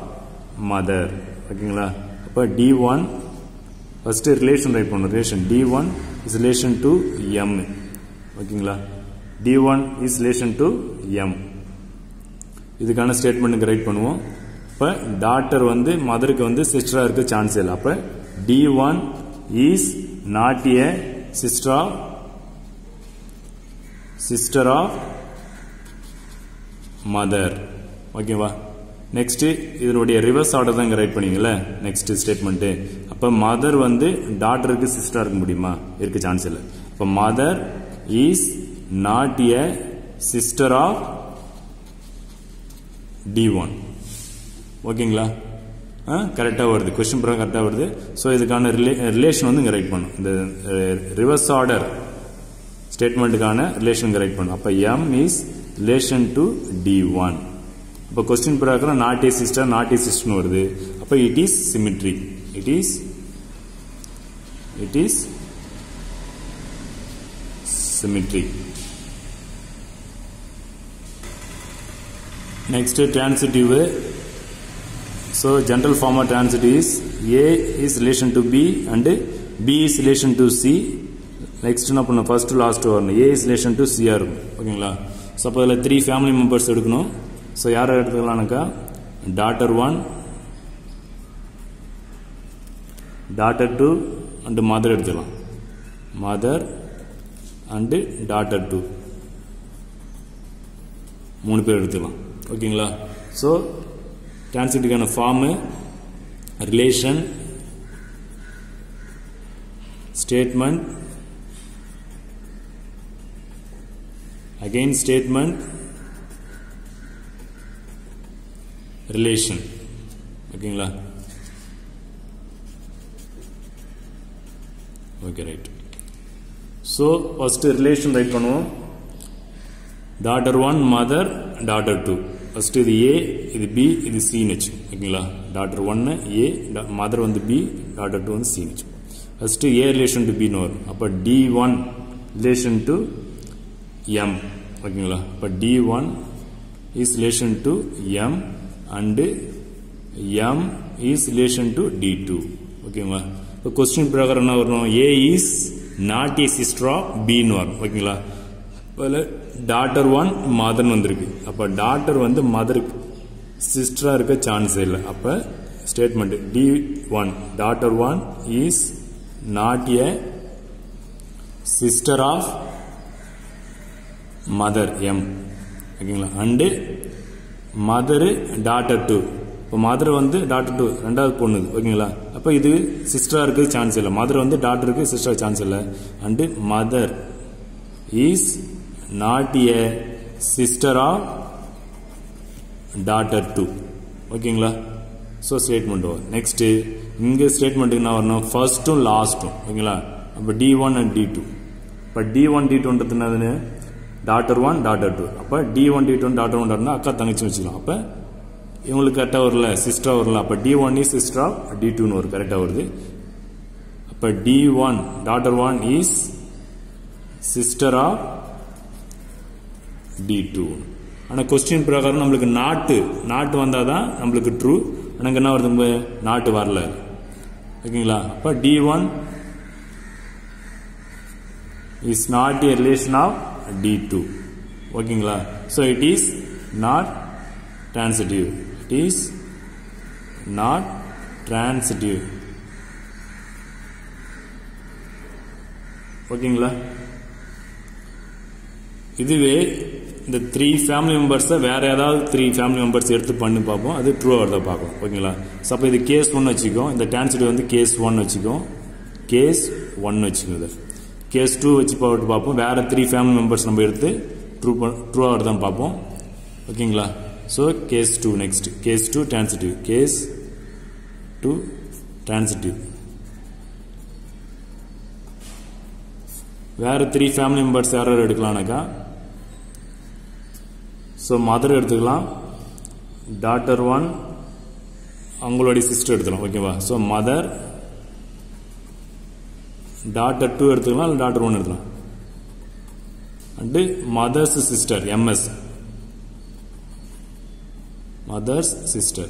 mother. ஓகேங்களா? அப்போ D1 ஃபர்ஸ்ட் ரிலேஷன் ரைட் பண்ணணும். Relation D1 is relation to M. ஓகேங்களா? D1 is relation to M. இதுக்கான ஸ்டேட்மெண்ட் ரைட் பண்ணுவோம். இப்போ டாக்டர் வந்து மதருக்கு வந்து சிஸ்டரா இருக்க சான்ஸ் இல்லை. அப்போ D1 is not a sister of mother. ஓகேவா? நெக்ஸ்ட் இதனுடைய ரிவர்ஸ் ஆர்டர் தான் இங்க ரைட் பண்ணீங்கல்ல. Next statement. அப்போ மதர் வந்து டாக்டருக்கு சிஸ்டரா இருக்க முடியுமா? இருக்க சான்ஸ் இல்லை. அப்போ mother is not a sister of D1. ஓகேங்களா? கரெக்டா வருது. கொஸ்டின் பிரகாரம் கரெக்டா வருது. ஸோ இதுக்கான ரிலேஷன் வந்து இங்க ரைட் பண்ணும். இந்த ரிவர்ஸ் ஆர்டர் ஸ்டேட்மெண்ட்டுக்கான ரிலேஷன் இங்க ரைட் பண்ணும். அப்ப M is relation to D1. அப்ப கொஸ்டின் பிரகாரம் not a sister not a சிஸ்டர்னு வருது. அப்ப it is symmetric. It is symmetric. Next, transitive. So general form of transitive is A is relation to B and B is relation to C. Next என்ன பண்ணணும்? first last வரணும். A is relation to C இருக்கும். ஓகேங்களா? So அப்போ இதில் 3 family members எடுக்கணும். So யாரை எடுத்துக்கலாம்னாக்கா டாக்டர் 1, டாக்டர் 2 அண்டு மதர் எடுத்துக்கலாம். மதர் அண்டு டாக்டர் 2 3 பேர் எடுத்துக்கலாம். ஓகேங்களா? ஸோ டிரான்சிட்டிவ்கான form relation, statement, again statement, relation. ஓகேங்களா? Okay, right. So first relation right பண்ணுவோம். daughter 1 mother daughter 2 first இது A இது B இது C னு வெச்சு ஓகேங்களா daughter 1 A mother வந்து B daughter 2 வந்து C னு வெச்சு first A relation to B னு வரும் அப்ப D1 relation to M ஓகேங்களா அப்ப D1 is relation to M and M is relation to D2 ஓகேங்களா இப்ப क्वेश्चन பிரகாரம் என்ன வரும் A is not a sister of B னு வரும் ஓகேங்களா பல daughter 1 mother னு வந்திருக்கு அப்ப daughter வந்து mother sister இருக்க சான்ஸ் இல்ல அப்ப statement D1 daughter 1 is not a sister of mother M ஓகேங்களா and mother daughter 2 இப்போ மதர் வந்து டாட்டர் 2 ரெண்டாவது பொண்ணு ஓகேங்களா அப்ப இது சிஸ்டரா இருக்க சான்ஸ் இல்ல மதர் வந்து டாட்டருக்கு சிஸ்டரா சான்ஸ் இல்ல and mother is not a sister of daughter 2 ஓகேங்களா சோ ஸ்டேட்மென்ட் ஓவர் நெக்ஸ்ட் இங்க ஸ்டேட்மென்ட் என்ன வரணும் ஃபர்ஸ்டும் லாஸ்டும் ஓகேங்களா அப்ப D1 and D2 அப்ப D1 D2 ன்றது என்னதுன்னு daughter 1 daughter 2 அப்ப D1 D2 daughter 1 daughter அக்கா தங்கச்சி வெச்சுக்கலாம் அப்ப இவங்களுக்கு கரெக்டா வரல சிஸ்டர் வரல அப்ப D1 is sister of D2 னு வரும் கரெக்டா வருது அப்ப D1 daughter 1 is sister of D2 ஆனா क्वेश्चन பிரகாரம் நமக்கு நாட் வந்தாதான் நமக்கு ட்ரூ ஆனா என்ன வருது நாட் வரல ஓகேங்களா அப்ப D1 is not a relation of D2 ஓகேங்களா so it is not transitive it is not transitive ஓகேங்களா இதுவே இந்த 3 ஃபேமிலி மெம்பர்ஸ் வேற ஏதாவது 3 ஃபேமிலி மெம்பர்ஸ் எடுத்து பண்ணி பாப்போம் அது ட்ரூ ஆவறத பார்ப்போம் ஓகேங்களா சோ அப்ப இது கேஸ் 1 வெச்சுக்கோ இந்த transitive வந்து கேஸ் 1 வெச்சுக்கோ கேஸ் 1 வெச்சுக்கோ கேஸ் 2 வெச்சு போட்டு பாப்போம் வேற 3 ஃபேமிலி மெம்பர்ஸ் நம்ம எடுத்து ட்ரூ ஆவறத பாப்போம் ஓகேங்களா so case 2 next case 2 transitive case 2 transitive வேற 3 ஃபேமிலி மெம்பர்ஸ் யாரை எடுக்கலாம்னாக்கா so mother எடுத்துக்கலாம் daughter 1 அவங்களுடைய சிஸ்டர் எடுத்துக்கலாம் ஓகேவா so mother daughter 2 எடுத்துக்கலாம் இல்ல daughter 1 எடுத்துக்கலாம் and mother's sister MS mother's sister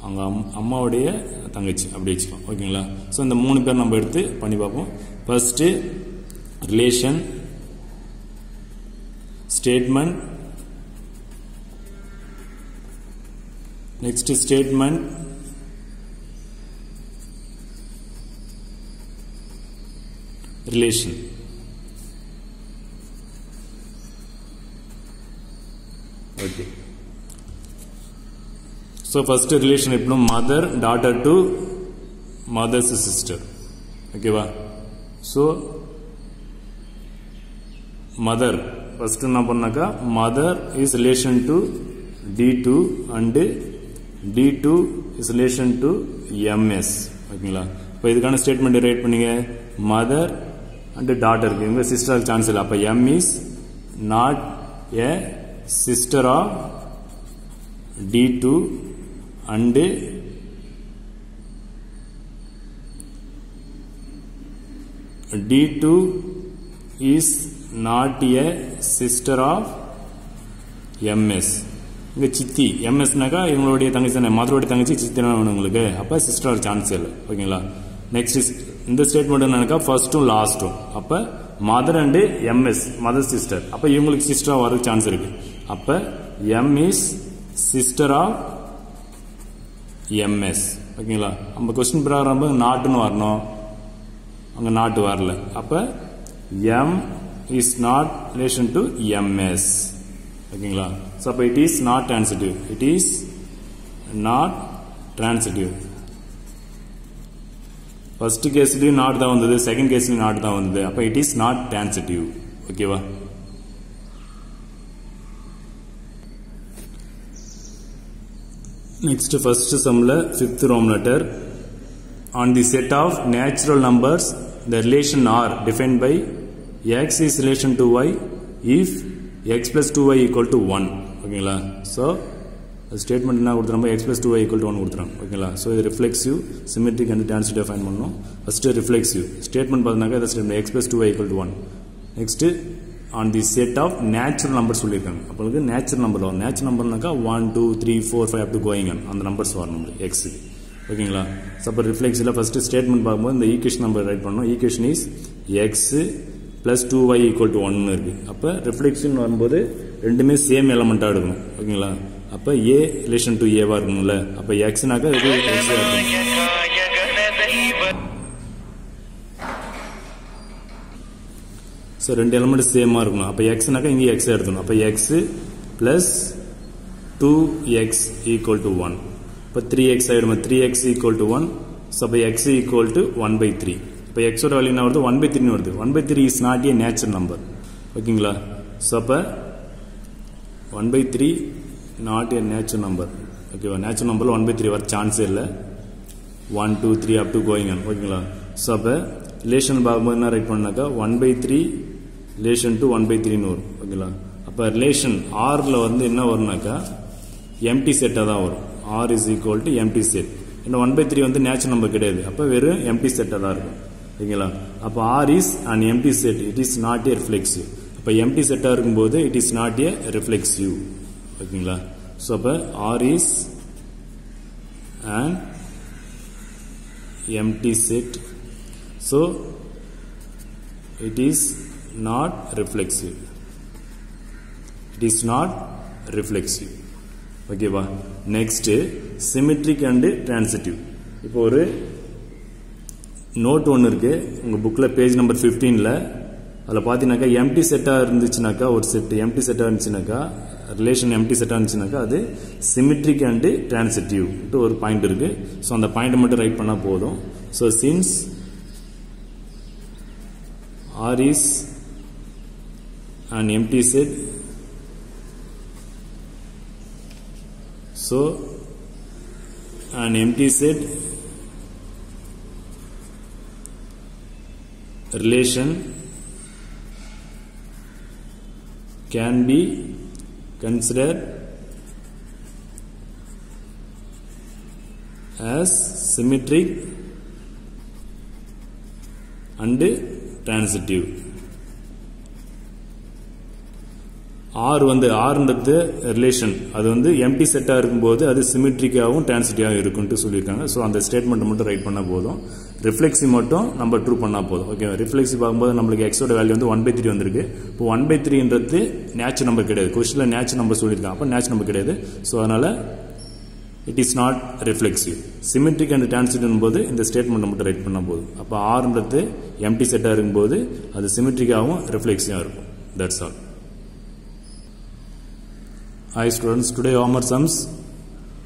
அவங்க அம்மாவுடைய தங்கச்சி அப்படி வெச்சுக்கலாம் ஓகேங்களா சோ இந்த மூணு பேர் நம்ம எடுத்து பண்ணி பாப்போம் first relation statement next statement relation okay so first relation எப்படினா mother daughter to mother's sister ஓகேவா so mother first என்ன பண்ணாக்கா mother is relation to D2 and D2 is relation to MS ஓகேங்களா இப்போ இதுக்கான ஸ்டேட்மென்ட் ரைட் பண்ணீங்க mother and daughter இங்க sister chance இல்ல அப்ப M is not a sister of D2 and D2 is not a sister of MS இங்க சித்தி MS னாக்கா இவங்களுடைய தங்கச்சி மதரோட தங்கச்சி சித்தினா உங்களுக்கு அப்ப சிஸ்டர் சான்ஸ் இல்ல ஓகேங்களா நெக்ஸ்ட் இந்த ஸ்டேட்மென்ட் என்னன்னா ஃபர்ஸ்டும் லாஸ்டும் அப்ப mother and MS mother sister அப்ப இவங்களுக்கு சிஸ்டரா வர சான்ஸ் இருக்கு அப்ப M is sister of MS ஓகேங்களா நம்ம क्वेश्चन பிரகாரம் நாட்னு வரணும் அங்க நாட் வரல அப்ப M is not relation to MS ஓகேங்களா சோ அப்ப it is not transitive it is not transitive first case ல நாட் தான் வந்தது செகண்ட் கேஸ்ல நாட் தான் வந்தது அப்ப it is not transitive ஓகேவா next first sum la fifth Roman letter on the set of natural numbers the relation R defined by x is relation to y if x plus 2y equal to 1 ஓகேங்களா so statement என்ன கொடுத்துறோம் x plus 2y equal to 1 கொடுத்துறோம் ஓகேங்களா so இது reflexive symmetric and transitive find பண்ணனும் first reflexive statement பார்த்தீங்கன்னா இந்த statement x plus 2y equal to 1 next on the set of natural numbers சொல்லிருக்காங்க அப்பளுக்கு நேச்சுரல் நம்பர் வரும் natural நம்பர்னாக்கா 1 2 3 4 5 up to going on அந்த numbers வரணும் x ஓகேங்களா so அப்ப ரிஃப்ளெக்ஸ்ல first statement பாக்கும்போது இந்த ஈக்குவேஷன் நம்பர் ரைட் பண்ணனும் equation is x plus 2y equal to 1 இருக்கு அப்ப ரிஃப்ளெக்ஷன் வரும்போது ரெண்டுமே சேம் எலிமெண்டா எடுக்கணும் ஓகேங்களா அப்ப a relation to a வா இருக்கணும்ல அப்ப x னாக்க இது x இருக்கும் சோ ரெண்டு எலிமெண்ட் சேமா இருக்கணும் அப்ப x னாக்க இங்க x எடுக்கணும் அப்ப x plus 2x equal to 1 அப்ப 3x ஆயிடும் 3x equal to 1 so அப்ப x equal to 1/3 அப்ப x ஓட வேல்யூ என்ன வருது 1/3 னு வருது 1/3 is not a natural number ஓகேங்களா so அப்ப 1/3 not a natural number ஓகேவா natural number 1/3 வர சான்ஸ் இல்ல 1 2 3 up to going on ஓகேங்களா so அப்ப ரிலேஷன் பாக்கும்போது என்ன ரைட் பண்ணாக்கா 1/3 relation to 1/3 னு வரும் ஓகேங்களா அப்ப ரிலேஷன் r ல வந்து என்ன வரும்னாக்கா empty set தான் வரும் r is equal to empty set இந்த 1/3 வந்து நேச்சுரல் நம்பர் கிடையாது அப்ப வெறும் empty set தான் இருக்கும் ஓகேங்களா அப்ப r is an empty set it is not a reflexive அப்ப empty set ஆ இருக்கும்போது it is not a reflexive ஓகேங்களா சோ அப்ப r is an empty set so it is not reflexive it is not reflexive ஓகேவா next symmetric and transitive இப்போ ஒரு note ஒன்று இருக்கு உங்க புக்ல பேஜ் நம்பர் 15ல அதுல பாத்தீங்கன்னாக்கா எம்டி செட்டா இருந்துச்சுனாக்கா ஒரு செட் எம்டி செட்டா இருந்துச்சுனாக்கா ரிலேஷன் எம்டி செட்டா இருந்துச்சுனாக்கா அது சிமெட்ரிக் அண்ட் ட்ரான்சிட்டிவ் ஒரு பாயிண்ட் இருக்கு சோ அந்த பாயிண்ட் மட்டும் ரைட் பண்ணா போதும் so since r is an empty set so an empty set relation can be considered as symmetric and transitive r வந்து rன்றது ரிலேஷன் அது வந்து எம்டி செட்டா இருக்கும்போது அது சிமெட்ரிக்காவும் ட்ரான்சிட்டிவாவும் இருக்கும்னு சொல்லிருக்காங்க சோ அந்த ஸ்டேட்மெண்ட் மட்டும் ரைட் பண்ணா போதும் ரிஃப்ளெக்சிவ் மட்டும் நம்ம ட்ரூ பண்ணா போதும் ஓகே ரிஃப்ளெக்சிவ் பாக்கும்போது நமக்கு x ஓட வேல்யூ வந்து 1/3 வந்திருக்கு இப்போ 1/3 ன்றது நேச்சுரல் நம்பர் கிடையாது क्वेश्चनல நேச்சுரல் நம்பர் சொல்லிருக்காங்க அப்ப நேச்சுரல் நம்பர் கிடையாது சோ அதனால it is not reflexive symmetric and transitive னும்போது இந்த ஸ்டேட்மெண்ட் மட்டும் ரைட் பண்ணா போதும் அப்ப r ன்றது எம்டி செட்டா இருக்கும்போது அது சிமெட்ரிக்காவும் ரிஃப்ளெக்சிவா இருக்கும் that's all Hi students, today homework sums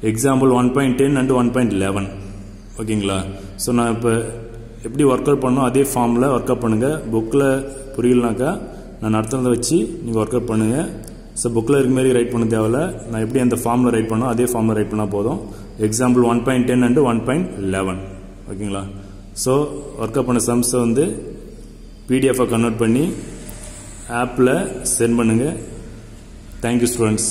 example 1.10 and 1.11 ஓகேங்களா சோ நான் இப்ப எப்படி வொர்க் அவுட் பண்ணனும் அதே ஃபார்ம்ல வொர்க் அவுட் பண்ணுங்க புக்ல புரியலனாக்கா நான் நடத்துறத வச்சு நீங்க வொர்க் அவுட் பண்ணுங்க சோ புக்ல இருக்க மாதிரி ரைட் பண்ண தேவையில்ல நான் எப்படி அந்த ஃபார்ம்ல ரைட் பண்ணனும் அதே ஃபார்ம்ல ரைட் பண்ணா போதும் எக்ஸாம்பிள் 1.10 and 1.11 ஓகேங்களா சோ வொர்க் அவுட் பண்ண சம்ஸ் வந்து PDF கன்வர்ட் பண்ணி ஆப்ல சென்ட் பண்ணுங்க Thank you students